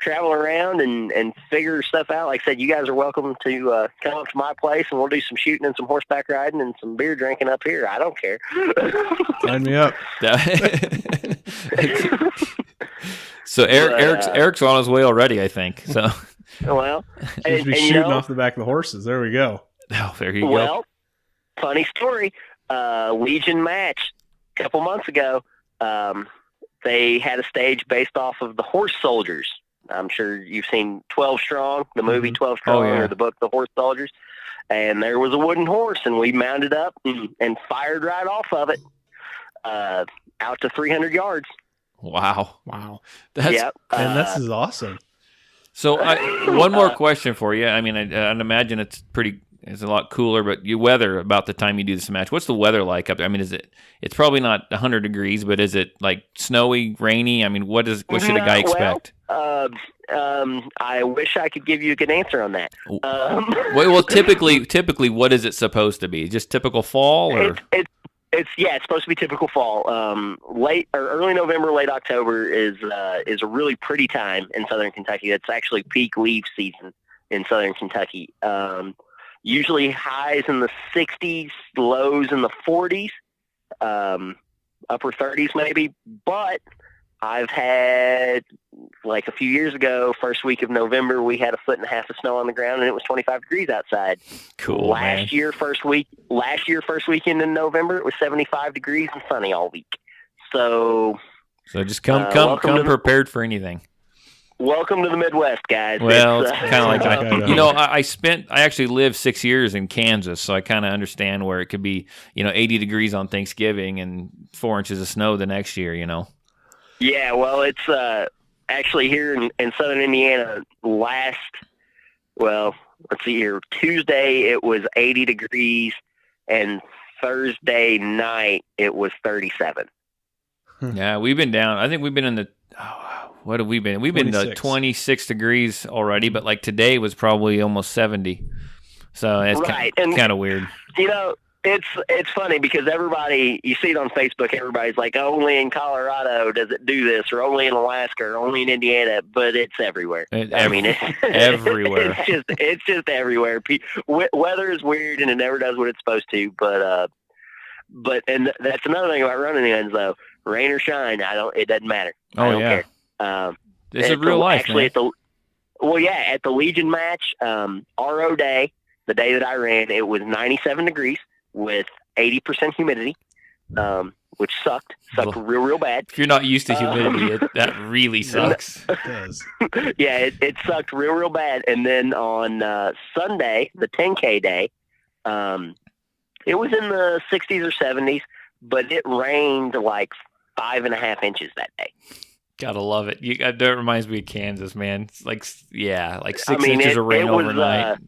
travel around and figure stuff out, like I said, you guys are welcome to come up to my place, and we'll do some shooting and some horseback riding and some beer drinking up here. I don't care. Sign me up. So Eric's on his way already, I think. So well, Just be shooting off the back of the horses. There we go. Oh, there you go. Well, funny story. Legion match a couple months ago. They had a stage based off of the Horse Soldiers. I'm sure you've seen 12 Strong, the movie 12 Strong, or the book The Horse Soldiers. And there was a wooden horse, and we mounted up and fired right off of it out to 300 yards. Wow. Yep. And this is awesome. So one more question for you. I mean, I'd imagine it's a lot cooler, but weather about the time you do this match. What's the weather like up there? I mean, it's probably not 100 degrees, but is it like snowy, rainy? I mean, what should a guy expect? I wish I could give you a good answer on that. Well, typically, what is it supposed to be? Just typical fall, or? It's supposed to be typical fall. Late or early November, late October is a really pretty time in Southern Kentucky. It's actually peak leaf season in Southern Kentucky. Usually highs in the 60s, lows in the 40s, upper 30s maybe. But I've had, like a few years ago, first week of November, we had 1.5 feet of snow on the ground, and it was 25 degrees outside. Cool. Last year, first weekend in November, it was 75 degrees and sunny all week. So just come prepared for anything. Welcome to the Midwest, guys. Well, it's kind of like I actually lived 6 years in Kansas, so I kind of understand where it could be, 80 degrees on Thanksgiving and 4 inches of snow the next year, Yeah, well, it's actually here in southern Indiana let's see here, Tuesday it was 80 degrees, and Thursday night it was 37. Yeah, we've been down. I think we've been in the what have we been? We've been 26 degrees already, but like today was probably almost 70. So it's kind of weird. It's funny because everybody, you see it on Facebook, everybody's like, only in Colorado does it do this, or only in Alaska, or only in Indiana, but it's everywhere. It's everywhere. It's just everywhere. Weather is weird, and it never does what it's supposed to. But that's another thing about running guns, though. Rain or shine, it doesn't matter. I don't care. It's a real life, actually, man. at the Legion match, RO day, the day that I ran, it was 97 degrees with 80% humidity, which sucked real bad. If you're not used to humidity, that really sucks. It does. Yeah, it sucked real bad. And then on Sunday, the 10K day, it was in the 60s or 70s, but it rained like 5.5 inches that day. Gotta love it. That reminds me of Kansas, man. It's like 6 inches of rain overnight.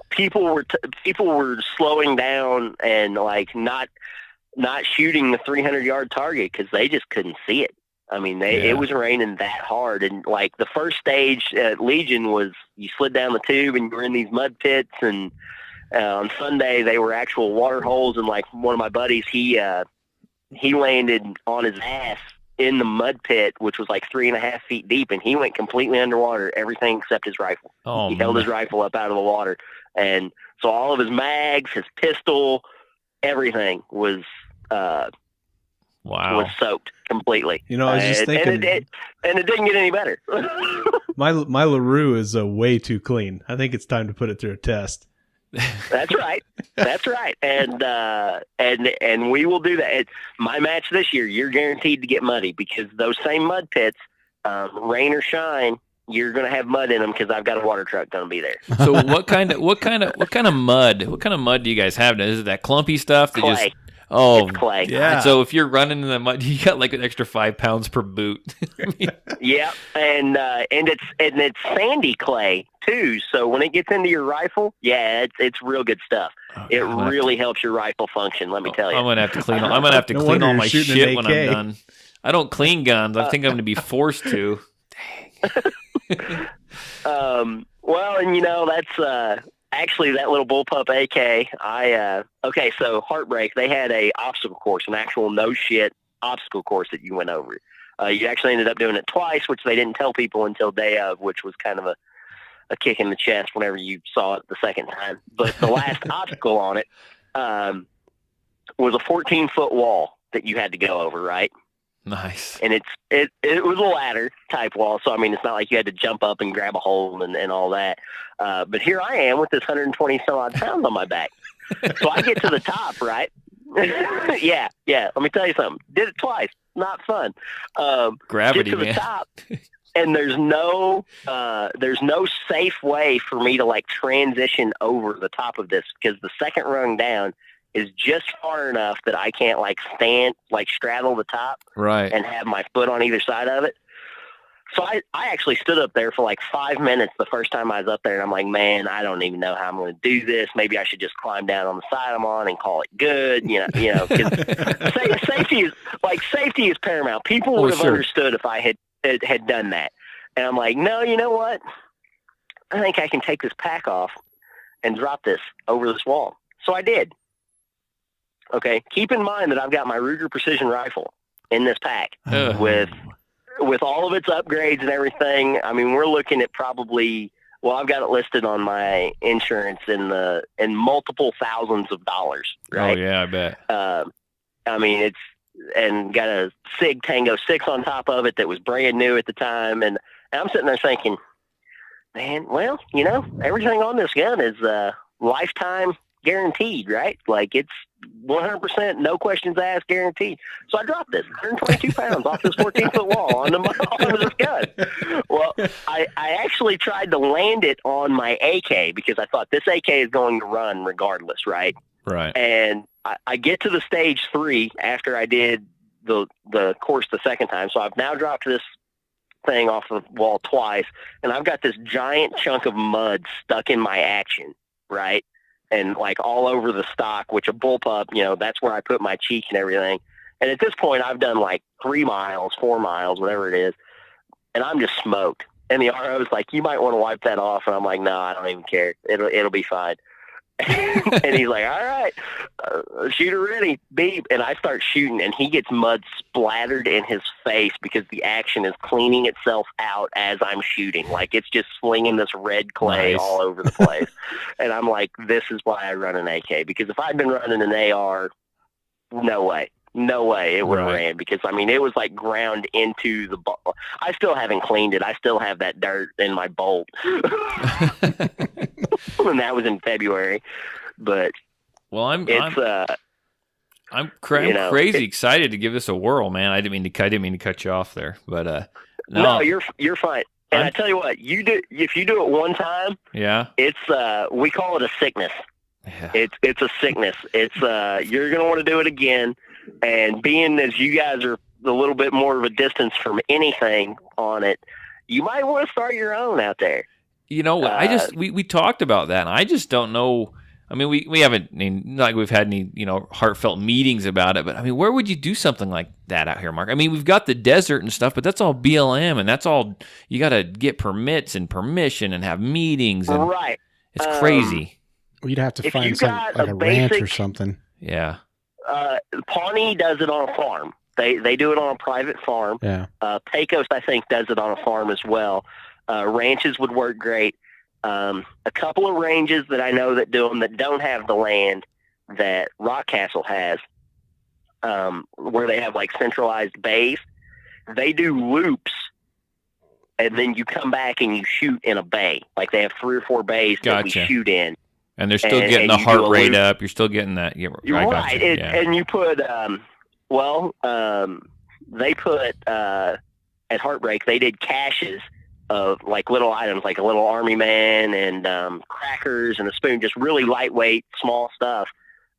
People were slowing down and like not shooting the 300-yard target because they just couldn't see it. I mean, it was raining that hard, and like the first stage at Legion was you slid down the tube and you were in these mud pits, and on Sunday they were actual water holes, and like one of my buddies, he landed on his ass in the mud pit, which was like 3.5 feet deep, and he went completely underwater, everything except his rifle. He held his rifle up out of the water, and so all of his mags, his pistol, everything was was soaked completely. I was just thinking, and it didn't get any better. my LaRue is way too clean. I think it's time to put it through a test. That's right. And we will do that. My match this year, you're guaranteed to get muddy because those same mud pits, rain or shine, you're going to have mud in them because I've got a water truck going to be there. So what kind of mud? What kind of mud do you guys have now? Is it that clumpy stuff? That clay. It's clay. Yeah. So if you're running in the mud, you got like an extra 5 pounds per boot. Yeah, and it's sandy clay too. So when it gets into your rifle, it's real good stuff. It really helps your rifle function. Let me tell you. I'm gonna have to clean. I'm gonna have to clean all my shit when I'm done. I don't clean guns. I think I'm gonna be forced to. Dang. Well, and that's actually that little bullpup AK. So Heartbreak, they had a obstacle course, an actual no shit obstacle course that you went over. You actually ended up doing it twice, which they didn't tell people until day of, which was kind of a kick in the chest whenever you saw it the second time. But the last obstacle on it was a 14-foot wall that you had to go over, right? Nice. And it was a ladder type wall, so I mean, it's not like you had to jump up and grab a hold and all that. But here I am with this 120 some odd pounds on my back. So I get to the top, right? yeah. Let me tell you something. Did it twice. Not fun. Gravity, get to the man. top, and there's no safe way for me to like transition over the top of this, because the second rung down is just far enough that I can't like straddle the top, right, and have my foot on either side of it. So I actually stood up there for like 5 minutes the first time I was up there, and I'm like, man, I don't even know how I'm going to do this. Maybe I should just climb down on the side I'm on and call it good. You know, because safety is paramount. People would have understood if I had done that. And I'm like, no, you know what? I think I can take this pack off and drop this over this wall. So I did. Okay. Keep in mind that I've got my Ruger precision rifle in this pack with all of its upgrades and everything. I mean, we're looking at probably, well, I've got it listed on my insurance in multiple thousands of dollars. Right? Oh yeah, I bet. I mean, and got a SIG Tango 6 on top of it that was brand new at the time. And I'm sitting there thinking, man, well, you know, everything on this gun is lifetime guaranteed, right? Like it's 100%, no questions asked, guaranteed. So I dropped this 122 pounds off this 14-foot wall onto this gun. Well, I actually tried to land it on my AK because I thought this AK is going to run regardless, right? Right. And I get to the stage 3 after I did the course the second time. So I've now dropped this thing off the wall twice, and I've got this giant chunk of mud stuck in my action, right? And like all over the stock, which a bullpup, you know, that's where I put my cheek and everything. And at this point, I've done like 3 miles, 4 miles, whatever it is, and I'm just smoked. And the RO was like, you might want to wipe that off. And I'm like, no, I don't even care. It'll be fine. And he's like, all right, shooter ready, beep. And I start shooting, and he gets mud splattered in his face because the action is cleaning itself out as I'm shooting. Like it's just slinging this red clay all over the place. And I'm like, this is why I run an AK, because if I'd been running an AR, no way it would have ran, because I mean, it was like ground into the ball. I still haven't cleaned it. I still have that dirt in my bolt. And that was in February, but well, I'm crazy excited to give this a whirl, man. I didn't mean to cut you off there, but no, you're fine. And I tell you what, if you do it one time, yeah, it's we call it a sickness. Yeah. It's a sickness. It's you're gonna want to do it again, and being as you guys are a little bit more of a distance from anything on it, you might want to start your own out there. You know, we talked about that, and I just don't know. I mean, we haven't, not like we've had any, you know, heartfelt meetings about it, but I mean, where would you do something like that out here, Mark? I mean, we've got the desert and stuff, but that's all BLM, and that's all, you got to get permits and permission and have meetings. And right. It's crazy. Well, you'd have to find something like a ranch or something. Yeah. Pawnee does it on a farm. They do it on a private farm. Yeah. Pecos, I think, does it on a farm as well. Ranches would work great. A couple of ranges that I know that do them that don't have the land that Rockcastle has, where they have like centralized bays, they do loops, and then you come back and you shoot in a bay. Like they have 3 or 4 bays that we shoot in. And they're still getting the heart rate up. You're still getting that. Yeah, right. And you put, they put, at Heartbreak, they did caches of like little items, like a little army man and crackers and a spoon, just really lightweight, small stuff.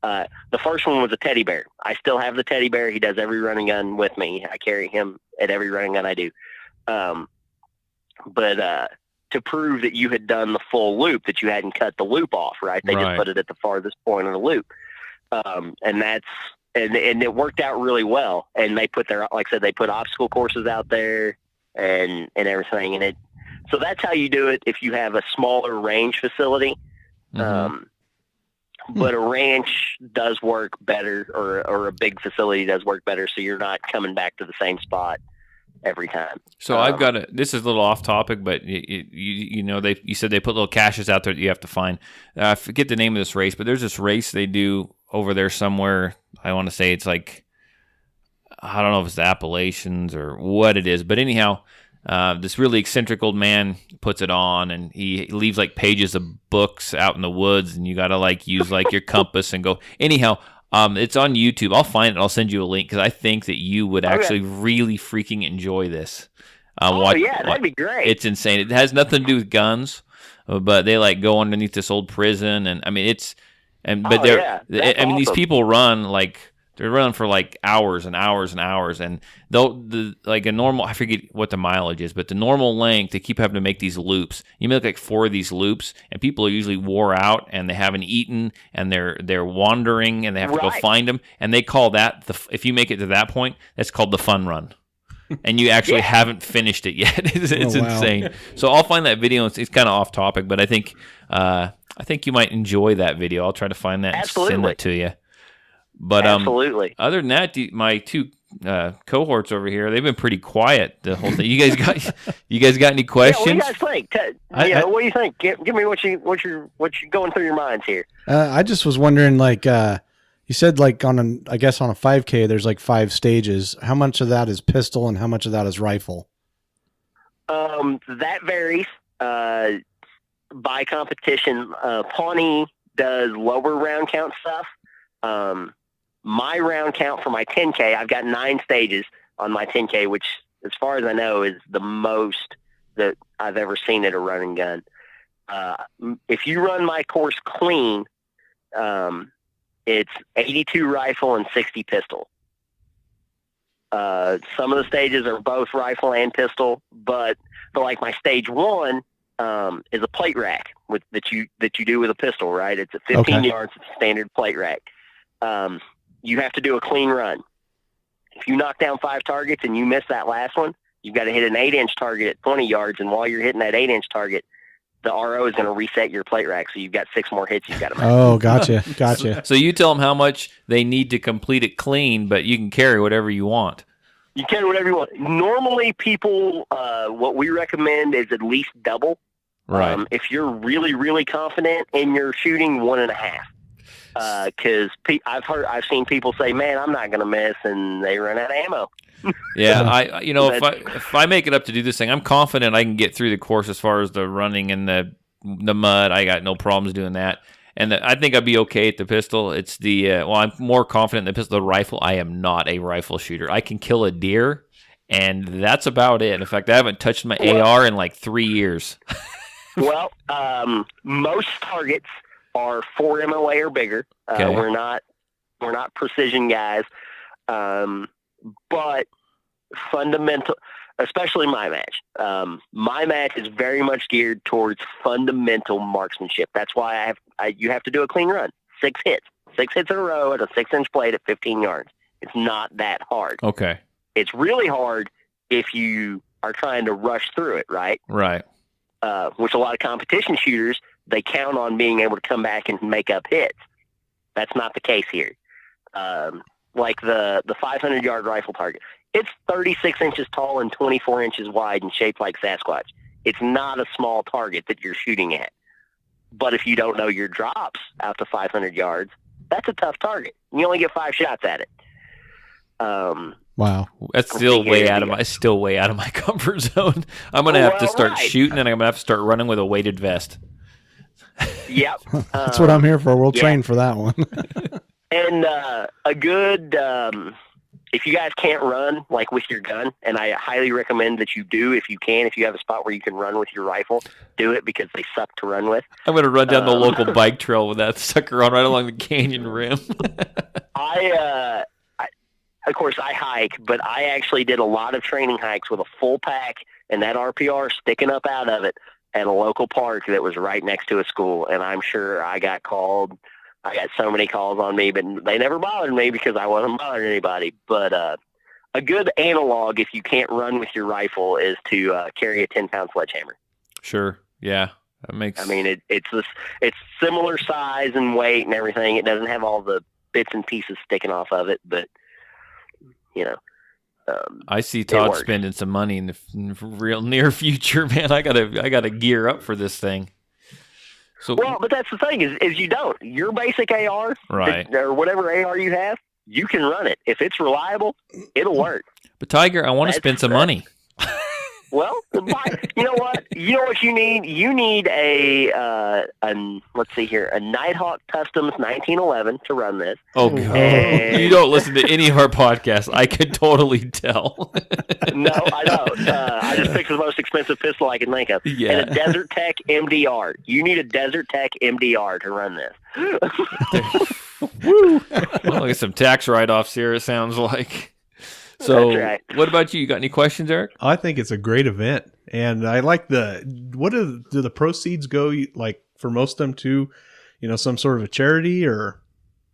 The first one was a teddy bear. I still have the teddy bear. He does every running gun with me. I carry him at every running gun I do. But to prove that you had done the full loop, that you hadn't cut the loop off, right? They just put it at the farthest point of the loop. And it worked out really well. And they put like I said, they put obstacle courses out there and everything. And so that's how you do it if you have a smaller range facility. but a ranch does work better, or a big facility does work better, so you're not coming back to the same spot every time. So I've got this is a little off topic, but you said they put little caches out there that you have to find. I forget the name of this race, but there's this race they do over there somewhere. I want to say it's like, I don't know if it's the Appalachians or what it is, but anyhow, this really eccentric old man puts it on, and he leaves like pages of books out in the woods, and you got to like use like your compass and go. Anyhow, it's on YouTube. I'll find it. I'll send you a link because I think that you would actually really freaking enjoy this. That'd be great. It's insane. It has nothing to do with guns, but they like go underneath this old prison, and I mean these people run like. They're running for like hours and hours and hours, and like a normal, I forget what the mileage is, but the normal length, they keep having to make these loops. You make like 4 of these loops, and people are usually wore out, and they haven't eaten, and they're wandering, and they have to go find them, and they call that if you make it to that point, that's called the fun run, and you actually haven't finished it yet. It's insane. So I'll find that video. It's kind of off topic, but I think you might enjoy that video. I'll try to find that and send that to you. But absolutely. Other than that, my 2 cohorts over here, they've been pretty quiet the whole thing. You guys got any questions? Yeah, what do you guys think? What do you think? Give me what you're going through your minds here. I just was wondering, like you said, like on a 5K, there's like 5 stages. How much of that is pistol and how much of that is rifle? That varies by competition. Pawnee does lower round count stuff. My round count for my 10K, I've got 9 stages on my 10K, which, as far as I know, is the most that I've ever seen at a run and gun. If you run my course clean, it's 82 rifle and 60 pistol. Some of the stages are both rifle and pistol, but like my stage 1 is a plate rack that you do with a pistol, right? It's at 15 yards. It's a standard plate rack. You have to do a clean run. If you knock down 5 targets and you miss that last one, you've got to hit an 8-inch target at 20 yards. And while you're hitting that 8-inch target, the RO is going to reset your plate rack. So you've got 6 more hits you've got to make. Oh, gotcha. So you tell them how much they need to complete it clean, but you can carry whatever you want. You carry whatever you want. Normally people, what we recommend is at least double. Right. If you're really, really confident in your shooting, 1.5. Because I've seen people say, "Man, I'm not going to miss," and they run out of ammo. Yeah, if I make it up to do this thing, I'm confident I can get through the course as far as the running and the mud. I got no problems doing that, and I think I'd be okay at the pistol. It's I'm more confident in the pistol. The rifle, I am not a rifle shooter. I can kill a deer, and that's about it. In fact, I haven't touched my AR in like 3 years. Well, most targets are 4 MOA or bigger. Okay. We're not precision guys, but fundamental, especially my match. My match is very much geared towards fundamental marksmanship. That's why you have to do a clean run. 6 hits in a row at a 6-inch plate at 15 yards. It's not that hard. Okay. It's really hard if you are trying to rush through it, right? Right. Which a lot of competition shooters, they count on being able to come back and make up hits. That's not the case here. Like the 500-yard rifle target, it's 36 inches tall and 24 inches wide and shaped like Sasquatch. It's not a small target that you're shooting at. But if you don't know your drops out to 500 yards, that's a tough target. You only get 5 shots at it. Wow, that's still way out of my comfort zone. I'm gonna have to start shooting, and I'm gonna have to start running with a weighted vest. Yep, that's what I'm here for. We'll train for that one. And a good, if you guys can't run like with your gun, and I highly recommend that you do if you can. If you have a spot where you can run with your rifle, do it because they suck to run with. I'm gonna run down the local bike trail with that sucker on right along the canyon rim. Of course, I hike, but I actually did a lot of training hikes with a full pack and that RPR sticking up out of it at a local park that was right next to a school. And I'm sure I got called. I got so many calls on me, but they never bothered me because I wasn't bothering anybody. But a good analog, if you can't run with your rifle, is to carry a 10-pound sledgehammer. Sure. Yeah. it's similar size and weight and everything. It doesn't have all the bits and pieces sticking off of it, but I see Todd spending some money in the real near future, man. I gotta gear up for this thing. So, well, but that's the thing is you don't. Your basic AR, right, or whatever AR you have, you can run it. If it's reliable, it'll work. But Tiger, I want to spend some money. Well, you know what? You know what you need? You need let's see here, a Nighthawk Customs 1911 to run this. Oh, God. You don't listen to any of our podcasts. I could totally tell. No, I don't. I just picked the most expensive pistol I can think of. Yeah. And a Desert Tech MDR. You need a Desert Tech MDR to run this. Woo! Well, I get some tax write-offs here, it sounds like. So, that's right. What about you? You got any questions, Eric? I think it's a great event, and I like do the proceeds go like for most of them to, some sort of a charity or?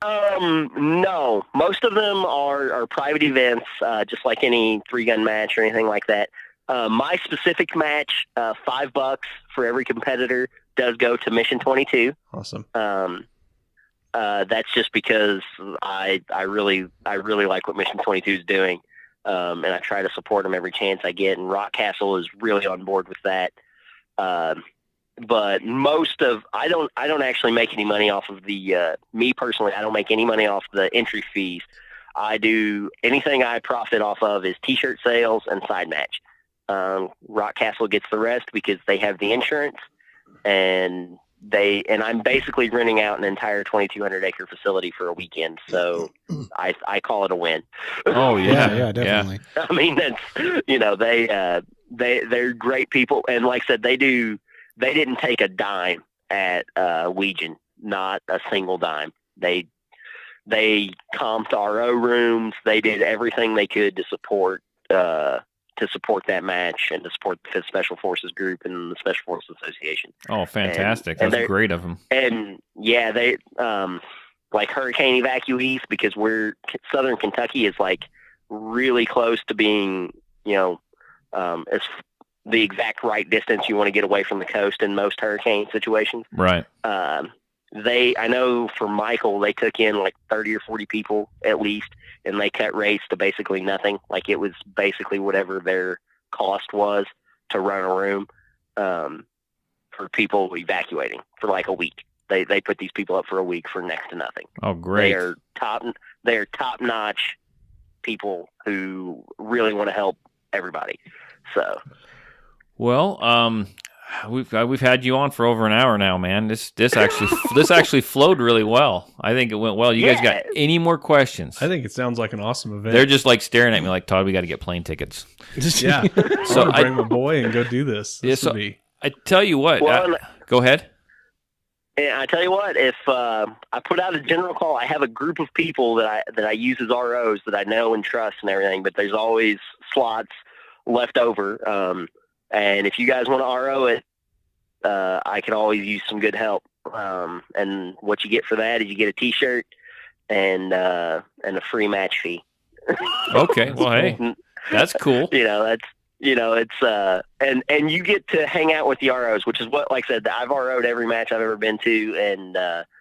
No, most of them are private events, just like any 3-gun match or anything like that. My specific match, $5 for every competitor, does go to Mission 22. Awesome. That's just because I really like what Mission 22 is doing. And I try to support them every chance I get, and Rock Castle is really on board with that. But I don't actually make any money off of me personally, I don't make any money off the entry fees. Anything I profit off of is t-shirt sales and side match. Rock Castle gets the rest because they have the insurance, and I'm basically renting out an entire 2,200 acre facility for a weekend. So I call it a win. Oh yeah, definitely. Yeah. I mean, that's, they're great people. And like I said, they didn't take a dime at Legion, not a single dime. They comped RO rooms. They did everything they could to support that match and to support the 5th Special Forces group and the Special Forces Association. Oh, fantastic. That's great of them. And yeah, they, like hurricane evacuees, because Southern Kentucky is like really close to being, as the exact right distance you want to get away from the coast in most hurricane situations. Right. I know for Michael, they took in like 30 or 40 people at least, and they cut rates to basically nothing. Like it was basically whatever their cost was to run a room for people evacuating for like a week. They put these people up for a week for next to nothing. Oh, great. They are top-notch people who really want to help everybody. So, well, we've had you on for over an hour now, man. This actually flowed really well. I think it went well. You guys got any more questions? I think it sounds like an awesome event. They're just like staring at me like, Todd, we got to get plane tickets. Yeah. So I bring my boy and go do this. I tell you what. Go ahead. And I tell you what, if I put out a general call, I have a group of people that I use as ROs that I know and trust and everything, but there's always slots left over. And if you guys want to RO it, I could always use some good help. And what you get for that is you get a T-shirt and a free match fee. Okay, well, hey, that's cool. It's and you get to hang out with the ROs, which is what, like I said, I've RO'd every match I've ever been to, and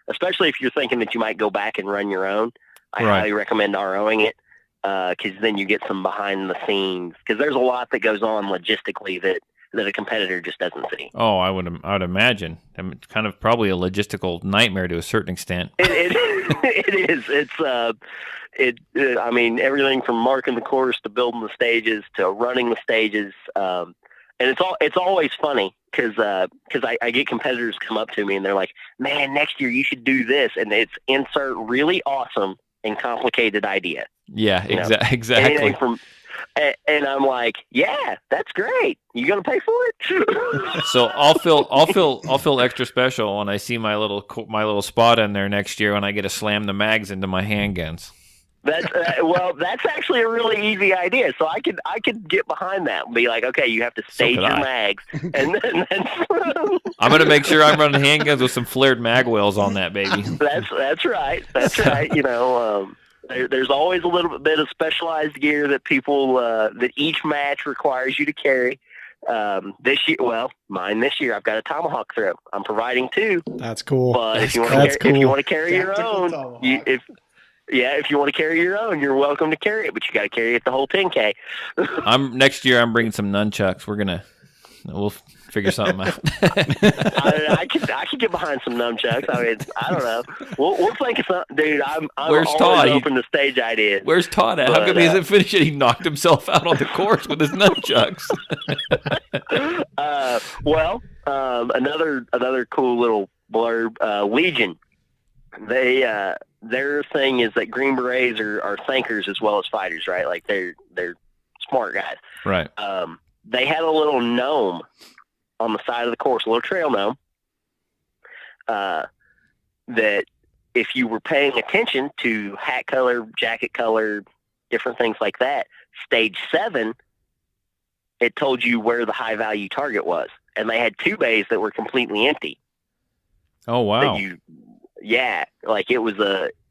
especially if you're thinking that you might go back and run your own, I highly recommend ROing it, because then you get some behind the scenes, because there's a lot that goes on logistically that a competitor just doesn't see. Oh, I would imagine. I mean, it's kind of probably a logistical nightmare to a certain extent. It is. I mean, everything from marking the course to building the stages to running the stages. And it's always funny because I get competitors come up to me and they're like, man, next year you should do this. And it's insert really awesome and complicated idea. Yeah, exactly. And I'm like, yeah, that's great. You gonna pay for it? So I'll feel extra special when I see my little spot in there next year when I get to slam the mags into my handguns. That's actually a really easy idea. So I could get behind that and be like, okay, you have to stage your mags, and then I'm gonna make sure I'm running handguns with some flared mag wells on that baby. That's right. That's right. There's always a little bit of specialized gear that people that each match requires you to carry. This year, mine this year, I've got a tomahawk throw. I'm providing 2. That's cool. But if you want to carry your own, if you want to carry your own, you're welcome to carry it, but you got to carry it the whole 10K. Next year I'm bringing some nunchucks. We'll figure something out. I could get behind some nunchucks. I mean, I don't know. We'll think of something, dude. I'm Where's always Todd? open to stage ideas. Where's Todd at? How come he hasn't finished it? He knocked himself out on the course with his nunchucks. Another cool little blurb. Legion. Their thing is that Green Berets are thinkers as well as fighters, right? Like they're smart guys. Right. They had a little gnome on the side of the course, a little trail gnome, that if you were paying attention to hat color, jacket color, different things like that, stage 7, it told you where the high value target was. And they had 2 bays that were completely empty. Oh, wow. Like it was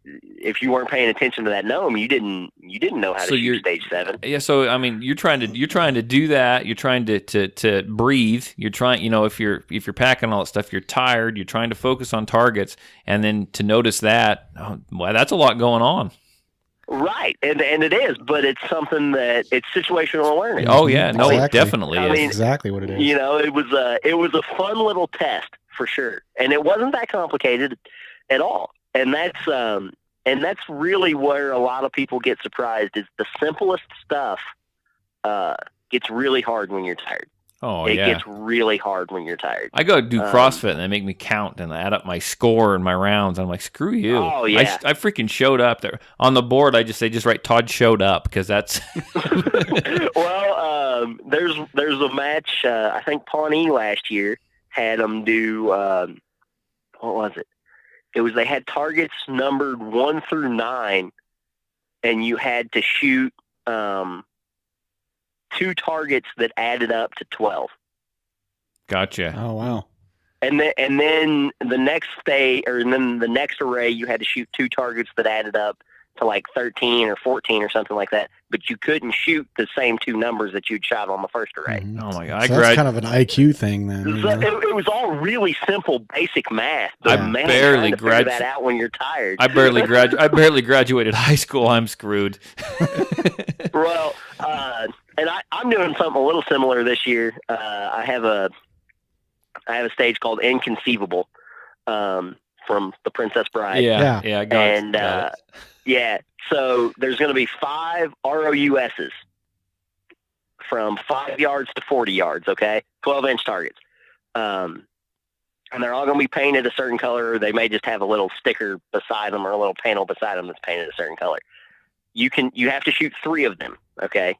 if you weren't paying attention to that gnome, you didn't know how to shoot stage 7. Yeah, so I mean, you're trying to do that. You're trying to breathe. You're trying, if you're packing all that stuff, you're tired. You're trying to focus on targets, and then to notice that, that's a lot going on. Right, and it is, but it's something that it's situational awareness. Oh yeah, no, exactly. It definitely is. That's exactly what it is. It was a fun little test for sure, and it wasn't that complicated at all. And that's really where a lot of people get surprised. Is the simplest stuff gets really hard when you're tired. Oh, it gets really hard when you're tired. I go do CrossFit and they make me count and add up my score and my rounds. I'm like, screw you. Oh yeah, I freaking showed up there on the board. They just write Todd showed up because that's. Well, there's a match. I think Pawnee last year had them do. What was it? They had targets numbered 1 through 9, and you had to shoot 2 targets that added up to 12. Gotcha. Oh wow. And then the next the next array, you had to shoot 2 targets that added up to like 13 or 14 or something like that. But you couldn't shoot the same 2 numbers that you'd shot on the first array. Mm-hmm. Oh my god! So that's kind of an IQ thing then. It was all really simple, basic math. But I man, barely figure that out when you're tired. I barely graduated high school. I'm screwed. Well, and I'm doing something a little similar this year. I have a stage called Inconceivable from The Princess Bride. Yeah, I got it. And yeah, so there's going to be 5 ROUSs from 5 yards to 40 yards. Okay, 12-inch targets, and they're all going to be painted a certain color. Or they may just have a little sticker beside them or a little panel beside them that's painted a certain color. You have to shoot 3 of them. Okay,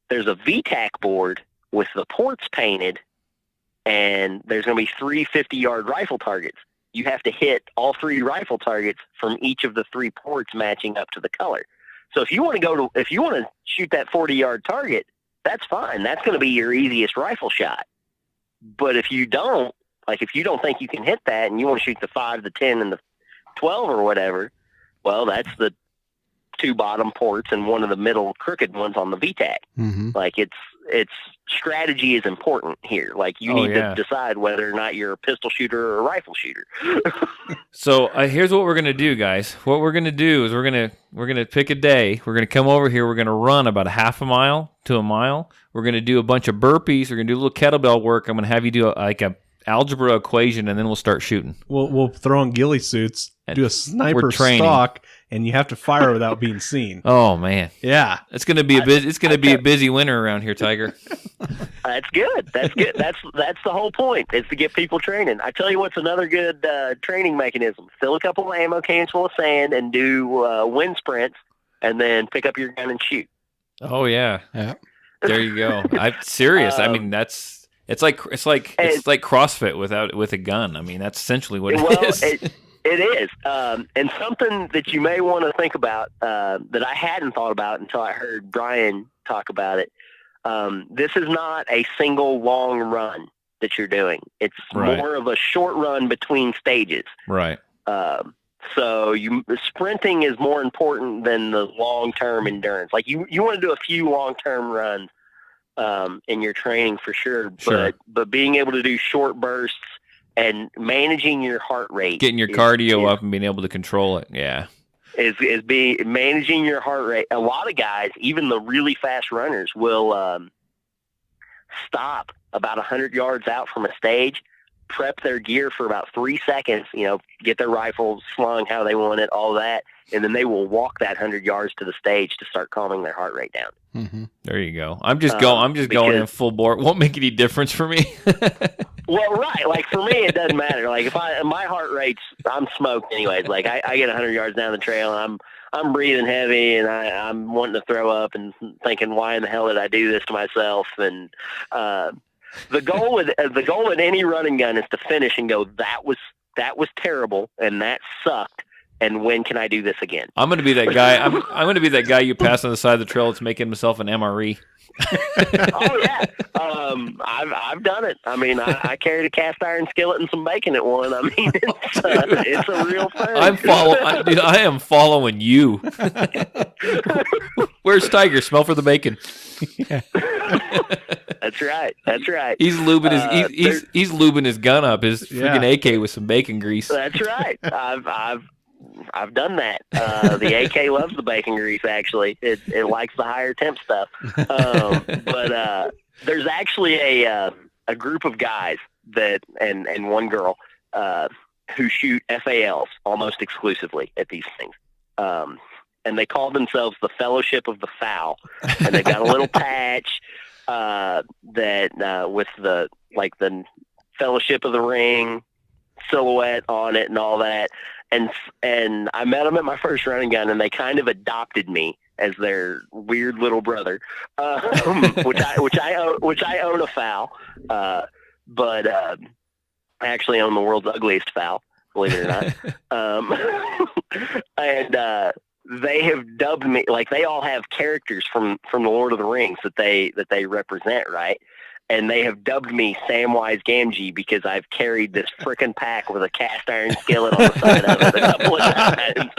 there's a VTAC board with the ports painted, and there's going to be 3 50-yard rifle targets. You have to hit all 3 rifle targets from each of the 3 ports matching up to the color. So if you want to shoot that 40-yard target, that's fine. That's going to be your easiest rifle shot. But if you don't think you can hit that and you want to shoot the 5, the 10, and the 12 or whatever, well, that's the 2 bottom ports and one of the middle crooked ones on the VTAC. Mm-hmm. Like it's strategy is important here. Like you need to decide whether or not you're a pistol shooter or a rifle shooter. So here's what we're gonna do, guys. What we're gonna do is we're gonna pick a day. We're gonna come over here. We're gonna run about a half a mile to a mile. We're gonna do a bunch of burpees. We're gonna do a little kettlebell work. I'm gonna have you do a algebra equation, and then we'll start shooting. We'll throw on ghillie suits, do a sniper training. stalk, and you have to fire without being seen. Oh man, yeah, it's gonna be a busy winter around here, Tiger. That's good. That's good. That's the whole point, is to get people training. I tell you what's another good training mechanism: fill a couple of ammo cans full of sand and do wind sprints, and then pick up your gun and shoot. Oh yeah. There you go. I'm serious. I mean, it's like CrossFit with a gun. I mean, that's essentially what it is. It is. And something that you may want to think about that I hadn't thought about until I heard Brian talk about it. This is not a single long run that you're doing. It's more of a short run between stages. Right. So sprinting is more important than the long-term endurance. Like you want to do a few long-term runs in your training for sure. Sure. But being able to do short bursts and managing your heart rate, Getting your cardio up and being able to control it. Yeah. Is managing your heart rate. A lot of guys, even the really fast runners, will stop about 100 yards out from a stage, prep their gear for about 3 seconds, get their rifles slung how they want it, all that, and then they will walk that 100 yards to the stage to start calming their heart rate down. Mm-hmm. There you go. I'm just going in full bore. It won't make any difference for me. Well, right. Like for me, it doesn't matter. Like if my heart rate's, I'm smoked anyways. Like I get 100 yards down the trail and I'm breathing heavy and I'm wanting to throw up and thinking, why in the hell did I do this to myself? And the goal with any running gun is to finish and go, that was terrible and that sucked. And when can I do this again? I'm going to be that guy. I'm going to be that guy you pass on the side of the trail that's making himself an MRE. Oh yeah, I've done it. I mean, I carried a cast iron skillet and some bacon at one. I mean, it's a real thing. I am following you. Where's Tiger? Smell for the bacon. Yeah. That's right. He's lubing his gun up, his freaking AK with some bacon grease. That's right. I've done that. The AK loves the bacon grease. Actually, it likes the higher temp stuff. But there's actually a group of guys and one girl who shoot FALs almost exclusively at these things. And they call themselves the Fellowship of the Foul, and they got a little patch that with the Fellowship of the Ring silhouette on it and all that. And I met them at my first running gun, and they kind of adopted me as their weird little brother, which I own a foul, but I actually own the world's ugliest foul, believe it or not. And they have dubbed me, like they all have characters from the Lord of the Rings that they represent, right? And they have dubbed me Samwise Gamgee because I've carried this frickin' pack with a cast iron skillet on the side of it a couple of times.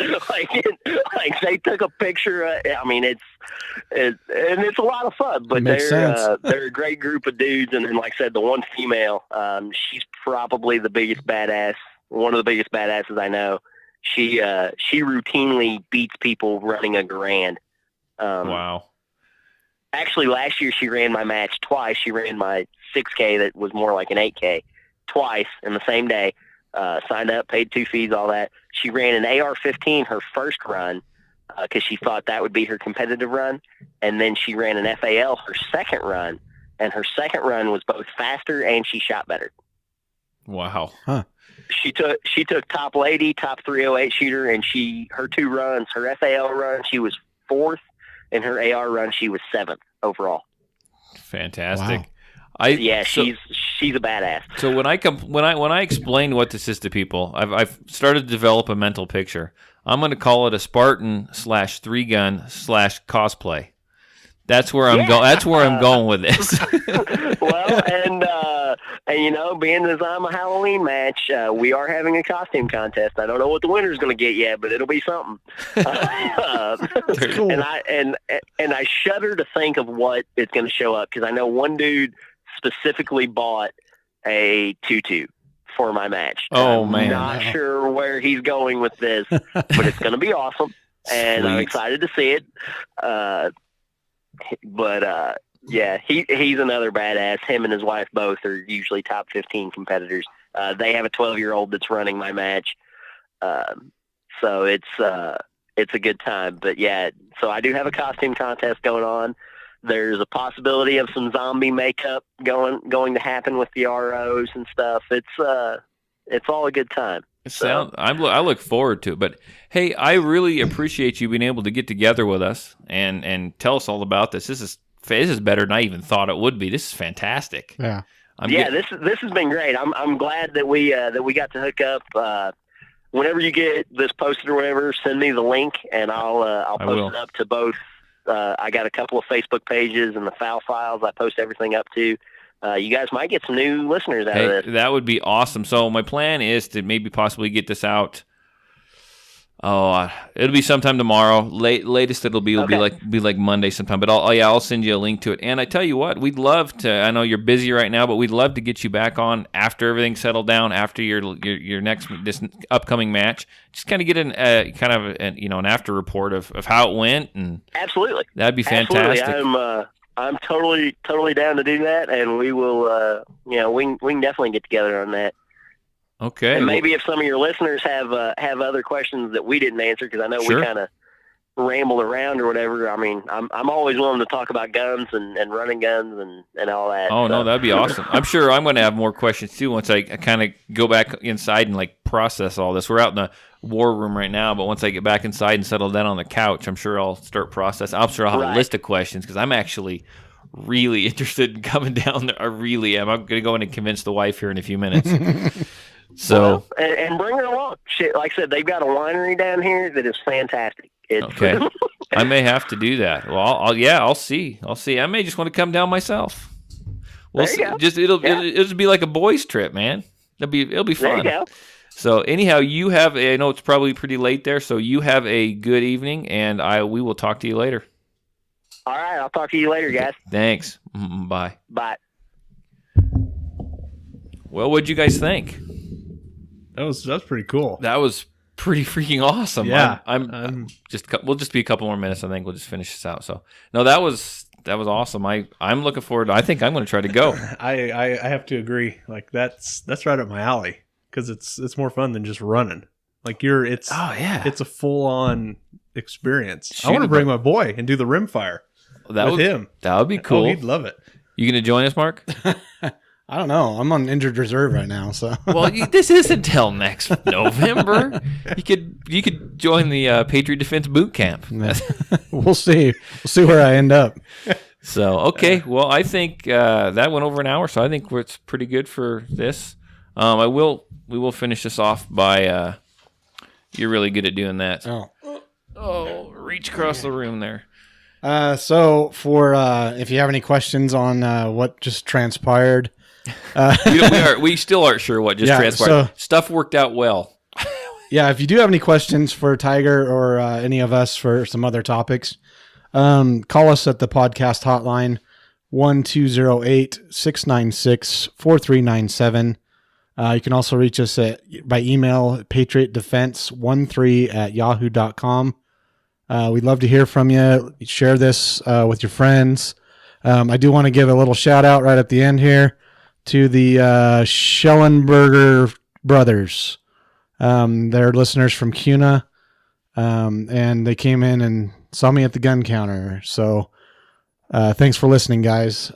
Like they took a picture. I mean, it's a lot of fun. But they're a great group of dudes. And then, like I said, the one female, she's probably the biggest badass. One of the biggest badasses I know. She routinely beats people running a grand. Wow. Actually, last year she ran my match twice. She ran my 6K that was more like an 8K twice in the same day. Signed up, paid 2 fees, all that. She ran an AR-15 her first run because she thought that would be her competitive run. And then she ran an FAL her second run. And her second run was both faster and she shot better. Wow. Huh. She took top lady, top 308 shooter, and her 2 runs, her FAL run, she was 4th. In her AR run, she was 7th overall. Fantastic. Wow. She's a badass. So when I explain what this is to people, I've started to develop a mental picture. I'm going to call it a Spartan / 3-gun / cosplay. That's where I'm going. That's where I'm going with this. Well, and being as I'm a Halloween match, we are having a costume contest. I don't know what the winner's going to get yet, but it'll be something. Cool. And I shudder to think of what it's going to show up because I know one dude specifically bought a tutu for my match. Oh, I'm man. not sure where he's going with this, but it's going to be awesome, and I'm excited to see it. He's another badass. Him and his wife both are usually top 15 competitors. They have a 12-year-old that's running my match. So it's a good time. But yeah, so I do have a costume contest going on. There's a possibility of some zombie makeup going to happen with the ROs and stuff. It's all a good time. I look forward to it. But hey, I really appreciate you being able to get together with us and tell us all about this. This is better than I even thought it would be. This is fantastic. Yeah. This has been great. I'm glad that we got to hook up. Whenever you get this posted or whatever, send me the link and I'll post it up to both. I got a couple of Facebook pages and the Foul Files I post everything up to. You guys might get some new listeners out of this. That would be awesome. So my plan is to maybe possibly get this out Oh, it'll be sometime tomorrow. Latest it'll be like Monday sometime. But I'll send you a link to it. And I tell you what, we'd love to. I know you're busy right now, but we'd love to get you back on after everything's settled down, after your next this upcoming match. Just kind of get an after report of how it went, and absolutely, that'd be fantastic. Absolutely. I'm totally down to do that, and we will. We can definitely get together on that. Okay. And maybe if some of your listeners have other questions that we didn't answer, because I know Sure. we kind of rambled around or whatever. I mean, I'm always willing to talk about guns and running guns and all that. Oh, no, that'd be awesome. I'm sure I'm going to have more questions, too, once I kind of go back inside and, process all this. We're out in the war room right now, but once I get back inside and settle down on the couch, I'm sure I'll start processing. I'm sure I'll have a list of questions, because I'm actually really interested in coming down there. I really am. I'm going to go in and convince the wife here in a few minutes. So and bring her along. Shit, like I said, they've got a winery down here that is fantastic. Okay, I may have to do that. Well, I'll see. I may just want to come down myself. We'll see. It'll just be like a boys' trip, man. It'll be fun. There you go. So anyhow, you have. I know it's probably pretty late there, so you have a good evening, and we will talk to you later. All right, I'll talk to you later, guys. Thanks. Bye. Bye. Well, what'd you guys think? That's pretty cool. That was pretty freaking awesome. Yeah, we'll just be a couple more minutes. I think we'll just finish this out. So no, that was awesome. I'm looking forward. I think I'm going to try to go. I have to agree. That's right up my alley, because it's more fun than just running. It's a full on experience. I want to bring my boy and do the rimfire with him. That would be cool. Oh, he'd love it. You going to join us, Mark? I don't know. I'm on injured reserve right now, so. Well, this isn't until next November. You could join the Patriot Defense Boot Camp. We'll see. We'll see where I end up. So okay, well, I think that went over an hour, so I think it's pretty good for this. We will finish this off by. You're really good at doing that. Oh, reach across the room there. So for if you have any questions on what just transpired. We still aren't sure what just transpired. So, stuff worked out well. Yeah, if you do have any questions for Tiger or any of us for some other topics, call us at the podcast hotline 1-208-696-4397. You can also reach us by email patriotdefense13@yahoo.com. We'd love to hear from you. Share this with your friends. I do want to give a little shout out right at the end here to the Schellenberger brothers. They're listeners from Cuna, and they came in and saw me at the gun counter. So thanks for listening, guys.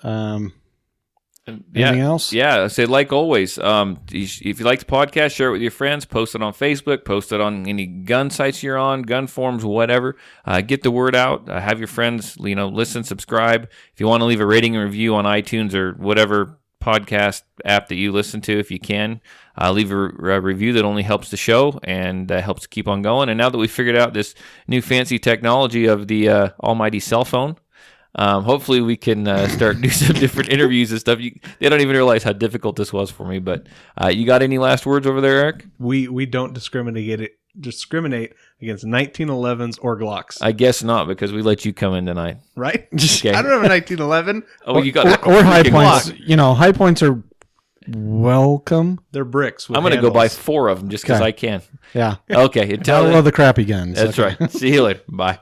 Anything else? Yeah, I say like always. If you like the podcast, share it with your friends. Post it on Facebook. Post it on any gun sites you're on, gun forums, whatever. Get the word out. Have your friends, listen, subscribe. If you want to leave a rating and review on iTunes or whatever podcast app that you listen to, if you can, leave a review. That only helps the show and helps keep on going. And now that we've figured out this new fancy technology of the almighty cell phone, hopefully we can start do some different interviews and stuff. They don't even realize how difficult this was for me. But you got any last words over there, Eric? We don't discriminate against 1911s or Glocks. I guess not, because we let you come in tonight, right? Okay. I don't have a 1911. You got or high points. Glock. High points are welcome. They're bricks. I'm going to go buy 4 of them just because I can. Yeah. Okay. I love the crappy guns. That's right. See you later. Bye.